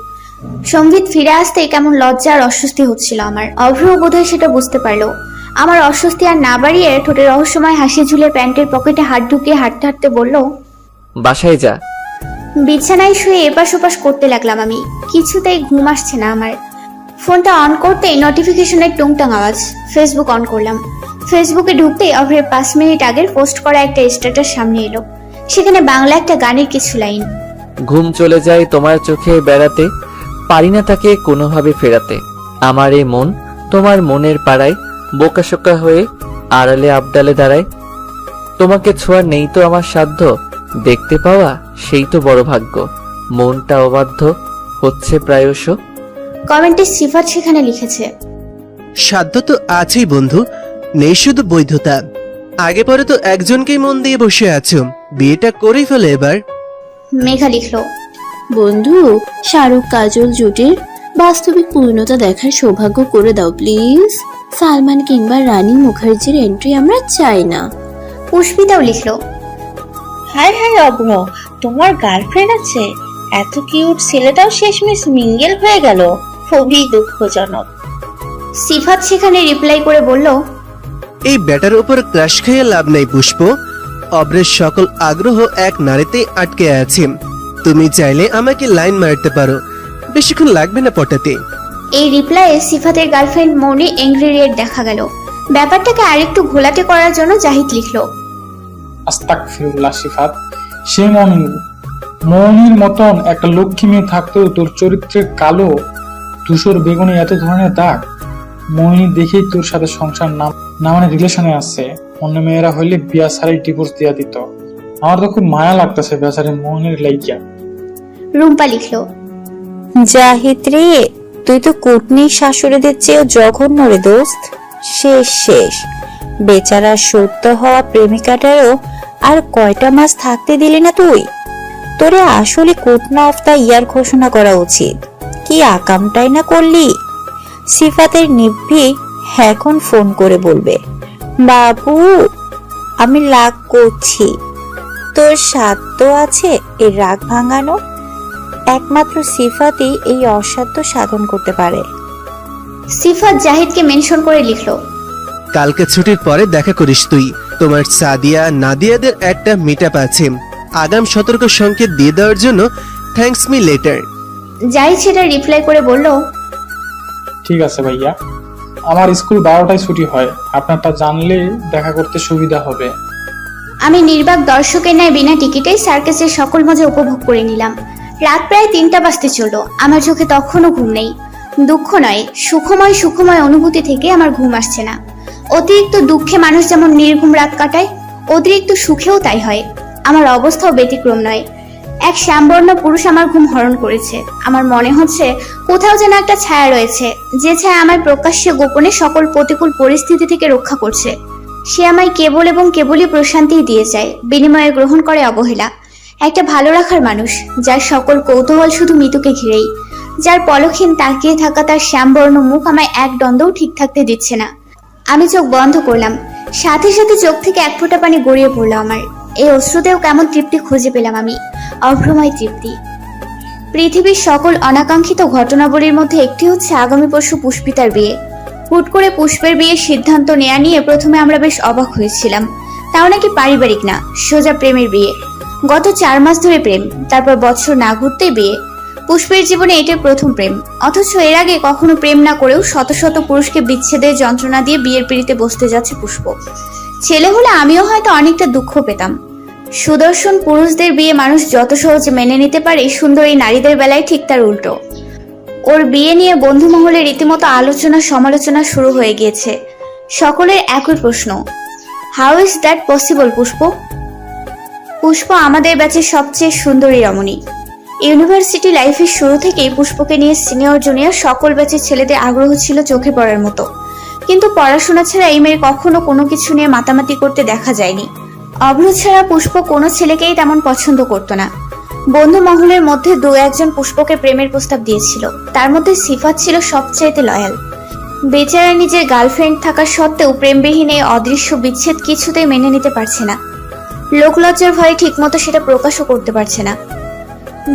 সঙ্গীত ফিরে আসতে কেমন লজ্জা আর অস্বস্তি হচ্ছিল আমার। অভ্র বোধহয় সেটা বুঝতে পারলো। আমার অস্বস্তি আর না বাড়িয়ে ঠোঁটে রহস্যময় হাসি ঝুলে প্যান্টের পকেটে হাত ঢুকিয়ে হাঁটতে হাঁটতে বলল, বাসায় যা। বিছানায় শুয়ে এপাশ ওপাশ করতে লাগলাম আমি। কিছুতেই ঘুম আসছে না আমার। ফোনটা অন করতেই নোটিফিকেশনের টুংটাং আওয়াজ। ফেসবুক অন করলাম। ফেসবুকে ঢুকতেই অভ্রের 5 মিনিট আগের পোস্ট করা একটা স্ট্যাটাস সামনে এলো। সেখানে বাংলা একটা গানের কিছু লাইন, ঘুম চলে যায় তোমার চোখে বেড়াতে, পারি না তাকে কোনোভাবে ফেরাতে। আমার এ মন তোমার মনের পাড়ায়, বোকাশোকা হয়ে আড়ালে আবডালে দাঁড়ায়। তোমাকে ছোঁয়ার নেই তো আমার সাধ্য, দেখতে পাওয়া সেই তো বড় ভাগ্য। মনটা অবাধ্য হচ্ছে প্রায়শ। কমেন্টে সিফাত সেখানে লিখেছে, সাধ্য তো আছেই বন্ধু, নেই শুধু বৈধতা। আগে পরে তো একজনকেই মন দিয়ে বসে আছো, বিয়েটা করেই ফেলে এবার। মেঘা লিখলো, বন্ধু, শাহরুখ কাজল জুটির বাস্তবিক পূর্ণতা দেখার সৌভাগ্য করে দাও প্লিজ। সালমান কিংবা রানী মুখার্জির এন্ট্রি আমরা চাই না। পুষ্পিতাও লিখলো, হায় হায় অভ্র, তোমার গার্লফ্রেন্ড আছে? এত কিউট ছেলেটাও শেষমেশ মিঙ্গেল হয়ে গেল, খুবই দুঃখজনক। সিফাত সেখানে রিপ্লাই করে বলল, এই ব্যাটার উপর ক্রাশ খেয়ে লাভ নেই পুষ্প। অব্রের সকল আগ্রহ এক নারীতেই আটকে আছে। তুমি চাইলে আমাকে লাইন মারতে পারো, বেশিক্ষণ লাগবে না পটাতে। এই রিপ্লাইয়ে সিফাতের গার্লফ্রেন্ড মৌনি এংরি রেড দেখা গেল। ব্যাপারটাকে আরেকটু ঘোলাটে করার জন্য জাহিদ লিখলো, আস্তাগফিরুল্লাহ সিফাত, সে মৌনির মতন একটা লক্ষ্মী মেয়ে থাকতেও তোর চরিত্রে কালো ধূসর বেগুনি এত ধরনের দাগ। মোহিনী দেখেই তোর সাথে সংসার না মানে রিলেশনে আছে। অন্য মেয়েরা হইলে বিয়া সারাই ডিভোর্স দিয়া দিত। আমার তো খুব মায়া লাগতেছে বেচারি মোহিনীর লাইগা। রুম্পা লিখলো, জাহিদ রে, তুই তো কুটনির শাশুড়িদের চেয়েও জঘন্য রে দোস্ত। শেষ শেষ, বেচারা সত্য হওয়া প্রেমিকাটারও আর কয়টা মাস থাকতে দিলি না তুই। তোরে আসলে কুটনা অফ দ্য ইয়ার ঘোষণা করা উচিত। কি আকামটাই না করলি। সিফাতের নিভ্বি এখন ফোন করে বলবে, বাবু আমি রাগ করছি। তোর সাধ্য আছে এই রাগ ভাঙানো? একমাত্র সিফাতই এই অসাধ্য সাধন করতে পারে। সিফাত জাহিদকে মেনশন করে লিখলো, কালকে ছুটির পরে দেখা করিস তুই। তোমার সাদিয়া নাদিয়াদের একটা মিটআপ আছে, আগাম সতর্ক সংকেত দিয়ে দেওয়ার জন্য থ্যাঙ্কস মি লেটার। জাহিদ সেটা রিপ্লাই করে বলল, ঠিক আছে ভাইয়া, আমার স্কুল 12টায় ছুটি হয়, আপনারটা জানলে দেখা করতে সুবিধা হবে। আমি নির্বাক দর্শকের ন্যায় বিনা টিকিটেই সার্কাসের সকল মজা উপভোগ করে নিলাম। রাত প্রায় 3টা বাজতে চলল। আমার চোখে তখনও ঘুম নেই। দুঃখ নয়, সুখময় অনুভূতি থেকে আমার ঘুম আসছে না। অতিরিক্ত দুঃখে মানুষ যেমন নির্ঘুম রাত কাটায়, অতিরিক্ত সুখেও তাই হয়। আমার অবস্থাও ব্যতিক্রম নয়। এক শ্যামবর্ণ পুরুষ আমার ঘুম হরণ করেছে। আমার মনে হচ্ছে কোথাও যেন একটা ছায়া রয়েছে, যে ছায়া আমায় প্রকাশ্যে গোপনে সকল প্রতিকূল পরিস্থিতি থেকে রক্ষা করছে। সে আমায় কেবল এবং কেবলই প্রশান্তি দিয়ে যায়, বিনিময়ে গ্রহণ করে অবহেলা। একটা ভালো রাখার মানুষ, যার সকল কৌতূহল শুধু মিতুকে ঘিরেই, যার পলকহীন তাকিয়ে থাকা তার শ্যামবর্ণ মুখ আমায় এক দ্বন্দ্বও ঠিক থাকতে দিচ্ছে না। আমি চোখ বন্ধ করলাম, সাথে সাথে চোখ থেকে এক ফোঁটা পানি গড়িয়ে পড়লো আমার। এই অশ্রুতেও কেমন তৃপ্তি খুঁজে পেলাম আমি, অভ্রময় তৃপ্তি। পৃথিবীর সকল অনাকাঙ্ক্ষিত ঘটনাবলীর মধ্যে একটি হচ্ছে আগামী পরশু পুষ্পিতার বিয়ে। হুট করে পুষ্পের বিয়ের সিদ্ধান্ত নেওয়া নিয়ে প্রথমে আমরা বেশ অবাক হয়েছিলাম। তাও নাকি পারিবারিক না, সোজা প্রেমের বিয়ে। গত 4 মাস ধরে প্রেম, তারপর বছর না ঘুরতেই বিয়ে। পুষ্পের জীবনে এটাই প্রথম প্রেম, অথচ এর আগে কখনো প্রেম না করেও শত শত পুরুষকে বিচ্ছেদের যন্ত্রণা দিয়ে বিয়ের পিড়িতে বসতে যাচ্ছে পুষ্প। ছেলে হলে আমিও হয়তো অনেকটা দুঃখ পেতাম। সুদর্শন পুরুষদের বিয়ে মানুষ যত সহজে মেনে নিতে পারে, সুন্দরী নারীদের বেলায় ঠিক তার উল্টো। ওর বিয়ে নিয়ে বন্ধু মহলে রীতিমতো আলোচনা সমালোচনা শুরু হয়ে গিয়েছে। সকলের একই প্রশ্ন, হাউ ইজ দ্যাট পসিবল পুষ্প? পুষ্প আমাদের ব্যাচের সবচেয়ে সুন্দরী রমণী। ইউনিভার্সিটি লাইফের শুরু থেকেই পুষ্পকে নিয়ে সিনিয়র জুনিয়র সকল ব্যাচের ছেলেদের আগ্রহ ছিল চোখে পড়ার মতো। কিন্তু পড়াশোনা ছাড়া এই মেয়ের কখনো কোনো কিছু নিয়ে মাতামাতি করতে দেখা যায়নি। অভ্র ছাড়া পুষ্প কোনো ছেলেকেই তেমন পছন্দ করতো না। বন্ধু মহলের মধ্যে 2-1 পুষ্পকে প্রেমের প্রস্তাব দিয়েছিল, তার মধ্যে সিফাত ছিল সবচাইতে লয়াল। বেচারা নিজের গার্লফ্রেন্ড থাকা সত্ত্বেও প্রেমবিহীন এই অদৃশ্য বিচ্ছেদ কিছুতেই মেনে নিতে পারছে না। লোকলজ্জার ভয়ে ঠিকমতো সেটা প্রকাশও করতে পারছে না।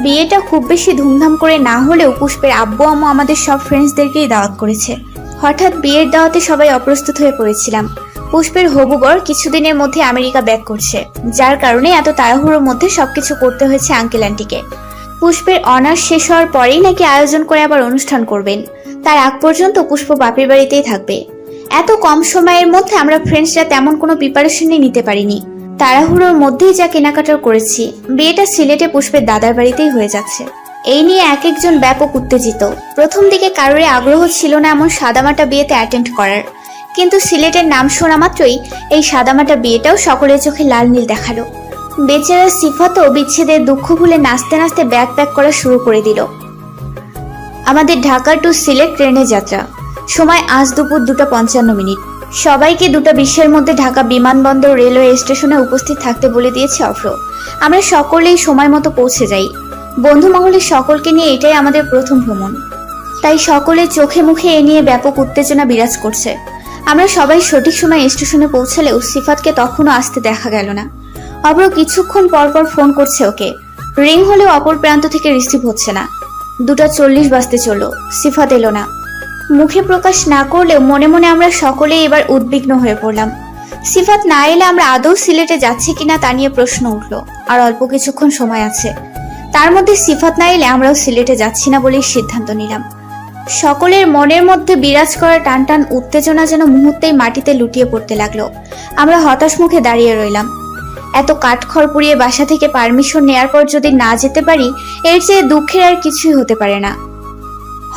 বিয়েটা খুব বেশি ধুমধাম করে না হলেও পুষ্পের আব্বু আম্মু আমাদের সব ফ্রেন্ডসদেরকেই দাওয়াত করেছে। হঠাৎ বিয়ের দাওয়াতে সবাই অপ্রস্তুত হয়ে পড়েছিলাম। পুষ্পের হবু বর কিছুদিনের মধ্যে আমেরিকা ব্যাক করছে, যার কারণে এত তাড়াহুড়োর মধ্যে সবকিছু করতে হয়েছে আঙ্কেল আন্টিকে। পুষ্পের অনার্স শেষ হওয়ার পরেই নাকি আয়োজন করে আবার অনুষ্ঠান করবেন। তার আগ পর্যন্ত পুষ্প বাপের বাড়িতেই থাকবে। এত কম সময়ের মধ্যে আমরা ফ্রেন্ডসরা তেমন কোনো প্রিপারেশনই নিতে পারিনি। তাড়াহুড়োর মধ্যেই যা কেনাকাটা করেছি। বিয়েটা সিলেটে পুষ্পের দাদার বাড়িতেই হয়ে যাচ্ছে। এই নিয়ে এক একজন ব্যাপক উত্তেজিত। প্রথম দিকে কারোরই আগ্রহ ছিল না এমন সাদামাটা বিয়েতে অ্যাটেন্ড করার, কিন্তু সিলেটের নাম শোনা মাত্রই এই সাদামাটা বিয়েটাও সকলের চোখে লাল নীল দেখালো। বেচারা সিফাতও বিচ্ছেদের দুঃখ ভুলে নাচতে নাচতে ব্যাগ প্যাক করা শুরু করে দিল। আমাদের ঢাকা টু সিলেট ট্রেনের যাত্রা, সময় আজ দুপুর 2:55। সবাইকে 2:20-এর মধ্যে ঢাকা বিমানবন্দর রেলওয়ে স্টেশনে উপস্থিত থাকতে বলে দিয়েছে অভ্র। আমরা সকলেই সময় মতো পৌঁছে যাই। বন্ধু মহলের সকলকে নিয়ে এটাই আমাদের প্রথম ভ্রমণ, তাই সকলের চোখে মুখে এ নিয়ে ব্যাপক উত্তেজনা বিরাজ করছে। আমরা সবাই সঠিক সময় স্টেশনে পৌঁছালেও সিফাতকে তখনও আসতে দেখা গেল না। অভ্র কিছুক্ষণ পরপর ফোন করছে ওকে, রিং হলেও অপর প্রান্ত থেকে রিসিভ হচ্ছে না। 2:40 বাজতে চলল, সিফাত এলো না। মুখে প্রকাশ না করলেও মনে মনে আমরা সকলেই এবার উদ্বিগ্ন হয়ে পড়লাম। সিফাত না এলে আমরা আদৌ সিলেটে যাচ্ছি কিনা তা নিয়ে প্রশ্ন উঠল। আর অল্প কিছুক্ষণ সময় আছে, তার মধ্যে সিফাত না এলে আমরাও সিলেটে যাচ্ছি না বলেই সিদ্ধান্ত নিলাম। সকলের মনের মধ্যে বিরাজ করা টান টান উত্তেজনা যেন মুহূর্তেই মাটিতে লুটিয়ে পড়তে লাগলো। আমরা হতাশ মুখে দাঁড়িয়ে রইলাম। এত কাঠখড় পুড়িয়ে বাসা থেকে পারমিশন নেয়ার পর যদি না যেতে পারি, এর চেয়ে দুঃখের আর কিছুই হতে পারে না।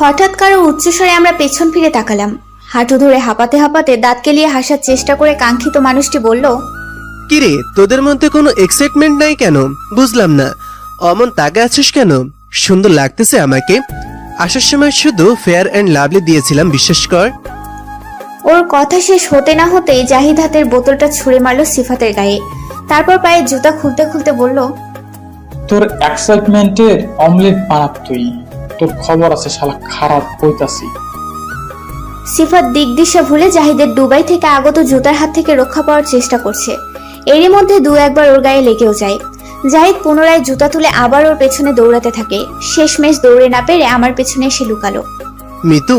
হঠাৎ কারো উচ্চস্বরে আমরা পেছন ফিরে তাকালাম। হাঁটু ধরে হাঁপাতে হাঁপাতে দাঁত কেলিয়ে হাসার চেষ্টা করে কাঙ্ক্ষিত মানুষটি বলল, কিরে তোদের মধ্যে কোনো এক্সাইটমেন্ট নাই কেন? বুঝলাম না, অমন তাকে আছিস কেন? সুন্দর লাগতেছে আমাকে। আসার সময় শুধু ফেয়ার অ্যান্ড লাভলি দিয়েছিলাম, বিশ্বাস কর। ওর কথা শেষ হতে না হতেই জাহিদ হাতের বোতলটা ছুঁড়ে মারল সিফাতের গায়ে। তারপর পায়ে জুতা খুলতে খুলতে বলল, তোর এক্সাইটমেন্টের অমলেট বানাব তুই। তোর খবর আছে শালা, খারাপ কইতাছি। সিফাত দিক দিশা ভুলে জাহিদের দুবাই থেকে আগত জুতার হাত থেকে রক্ষা পাওয়ার চেষ্টা করছে। এরই মধ্যে দু একবার ওর গায়ে লেগেও যায়। জাহিদ পুনরায় জুতা তুলে আবার ওর পেছনে দৌড়াতে থাকে। শেষমেশ দৌড়ে না পেরে আমার পেছনে এসে লুকালো। মিতু,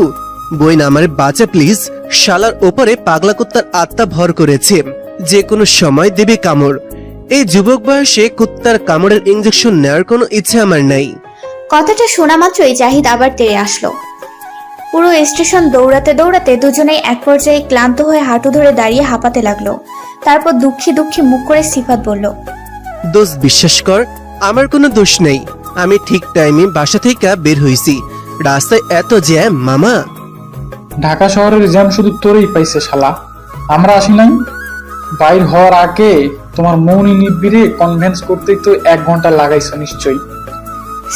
বইন আমারে বাঁচা প্লিজ। শালার ওপরে পাগলা কুত্তার আত্মা ভর করেছে, যে কোনো সময় দেবে কামড়। এই যুবক বয়সে কুত্তার কামড়ের ইঞ্জেকশন নেওয়ার কোনো ইচ্ছে আমার নাই। কথাটা শোনা মাত্রই জাহিদ আবার তেড়ে আসলো। পুরো স্টেশন দৌড়াতে দৌড়াতে দুজনেই এক পর্যায়ে ক্লান্ত হয়ে হাঁটু ধরে দাঁড়িয়ে হাঁপাতে লাগলো। তারপর দুঃখী দুঃখী মুখ করে সিফাত বলল, দোষ বিশ্বাস কর, আমার কোনো দোষ নেই। আমি ঠিক টাইমে বাসা থেকে বের হইছি। রাস্তায় এত জ্যাম মামা। ঢাকা শহরের জ্যাম শুধু তোরই পাইছে শালা, আমরা আসি নাই। বাইর হওয়ার আগে তোমার মৌনি নিবিড়ে কনভিন্স করতেই তো 1 ঘন্টা লাগাইছো নিশ্চয়ই।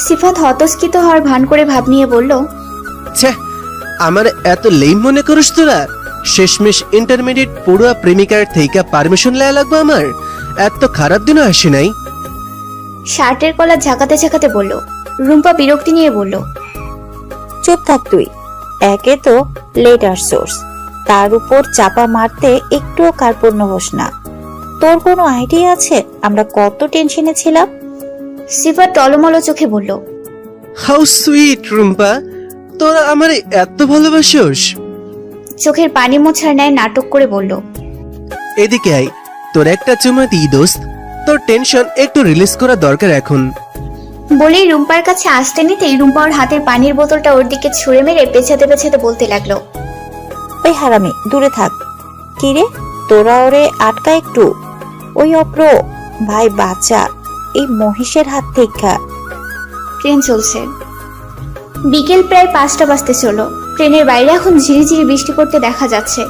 সিফাত হতস্কিত হওয়ার ভান করে ভাব নিয়ে বলল, ছ্যা, আমার এত লেম মনে করিস তোরা? শেষমেশ ইন্টারমিডিয়েট পড়ুয়া প্রেমিকার থেকে পারমিশন লেয়া লাগবে আমার? এত খারাপ দিনও আসে নাই। শার্টের কলার ঝাঁকাতে ঝাঁকাতে বলল। রুম্পা বিরক্তি নিয়ে বলল, চুপ থাক তুই। একে তো লেটার সোর্স, তার উপর চাপা মারতে একটুও কার্পণ্য হোস না। তোর কোনো আইডিয়া আছে আমরা কত টেনশনে ছিলাম? সিফাত টলমলো চোখে বলল, হাউ সুইট রুম্পা, তোরা আমারে এত ভালোবাসোস। চোখের পানি মোছার ন্যায় নাটক করে বলল, এদিকে আয়, তোর একটা চুমা দিই দোস্ত। তোর টেনশন একটু রিলিজ করা দরকার এখন। বলেই রুম্পার কাছে আসতে নিতেই রুম্পা ওর হাতের পানির বোতলটা ওর দিকে ছুঁড়ে মেরে পেছাতে পেছাতে বলতে লাগলো, ওই হারামি দূরে থাক। কিরে তোরা ওরে আটকা একটু। ওই অপ্র ভাই বাঁচা এই মহিষের হাত থেকে। ট্রেন চলছে। বিকেল প্রায় 5টা বাজতে চলো। ট্রেনের বাইরে এখন ঝিরিঝিরি বৃষ্টি পড়তে দেখা যাচ্ছে।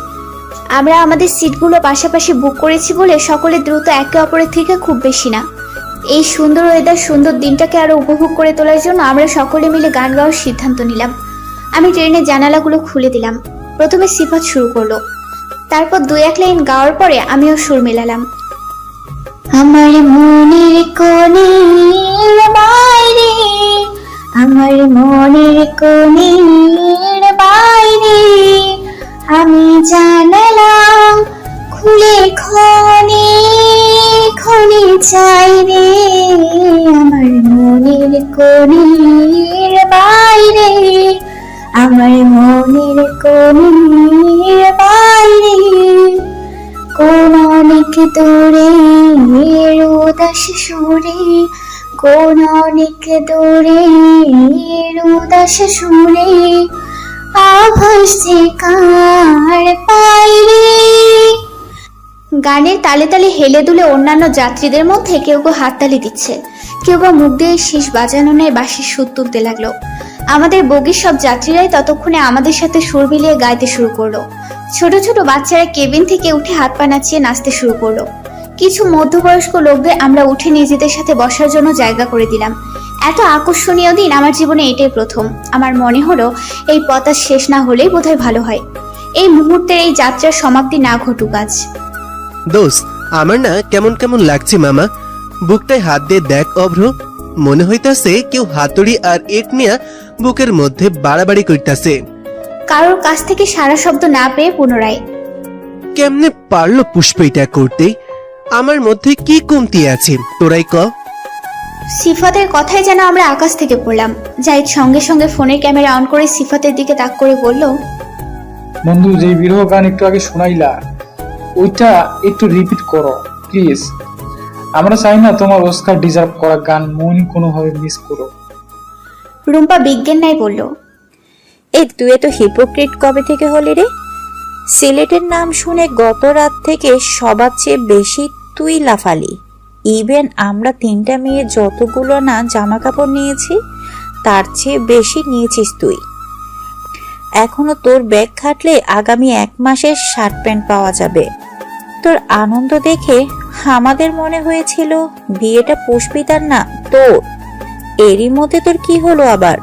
আমরা আমাদের সিটগুলো পাশাপাশি বুক করেছি বলে সকলে দ্রুত একে অপরের থেকে খুব বেশি না। এই সুন্দর ওয়েদার, সুন্দর দিনটাকে আরো উপভোগ করে তোলার জন্য আমরা সকলে মিলে গান গাওয়ার সিদ্ধান্ত নিলাম। আমি ট্রেনের জানালাগুলো খুলে দিলাম। প্রথমে সিফাত শুরু করলো, তারপর 2-1 লাইন গাওয়ার পরে আমিও সুর মেলালাম। আমার মনের কোণের বাইরে, আমার মনের কোণের বাইরে আমি জানালাম খুলে ক্ষণে ক্ষণে চাই রে। আমার মনের কোণের বাইরে, আমার মনের কোণের বাইরে কোন অনেক দূরে উদাস সুরে, কোন অনেক দূরে উদাস সুরে আভাস যে কার পাই রে। গানের তালে তালে হেলে দুলে অন্যান্য যাত্রীদের মধ্যে কেউ কেউ হাততালি দিচ্ছে, কেউ বা মুখ দিয়ে শীষ বাজানো নেয় বাঁশির সুর তুলতে লাগলো। আমাদের বগির সব যাত্রীরাই ততক্ষণে আমাদের সাথে সুর মিলিয়ে গাইতে শুরু করলো। ছোট ছোট বাচ্চারা কেবিন থেকে উঠে হাত পা নাচিয়ে নাচতে শুরু করলো। কিছু মধ্যবয়স্ক লোকদের আমরা উঠে নিজেদের সাথে বসার জন্য জায়গা করে দিলাম। এত আকর্ষণীয় দিন আমার জীবনে এটাই প্রথম। আমার মনে হলো এই পথ শেষ না হলেই বোধহয় ভালো হয়। এই মুহূর্তের এই যাত্রার সমাপ্তি না ঘটুক আজ। দোস্ত, আমার না কেমন কেমন লাগছে মামা। বুকটায় হাত দিয়ে দেখ অভ্র, মনে হইতাছে কেউ হাতুড়ি আর ইট নিয়ে বুকের মধ্যে বাড়াবাড়ি করতেছে। কারোর কাছ থেকে সারা শব্দ না পেয়ে পুনরায়, কেমনে পারলো পুষ্প এটা করতে? আমার মধ্যে কি কমতি আছে তোরাই ক। সিফাতের কথাই যেন আমরা আকাশ থেকে পড়লাম। জাহিদ সঙ্গে সঙ্গে ফোনের ক্যামেরা অন করে সিফাতের দিকে তাক করে বলল, বন্ধু, যে বিরহ গান একটু আগে শোনাইলা ওইটা একটু রিপিট করো প্লিজ। আমরা চাই না তোমার অস্কার ডিজার্ভ করা গান মৌনি কোনোভাবে মিস করো। রুম্পা বিজ্ঞান নাই বলল, এই তুই এত হিপোক্রিট কবে থেকে হলি রে? সিলেটের নাম শুনে গত রাত থেকে সবার চেয়ে বেশি তুই লাফালি। ইভেন আমরা 3টা মেয়ে যতগুলো না জামা কাপড় নিয়েছি তার চেয়ে বেশি নিয়েছিস তুই। এখনো তোর ব্যাগ খাটলে আগামী 1 মাসের শার্ট প্যান্ট পাওয়া যাবে। তোর আনন্দ দেখে আমাদের মনে হয়েছিল বিয়েটা পুষ্পিতার না তোর। এরই মধ্যে তোর কি হলো আবার?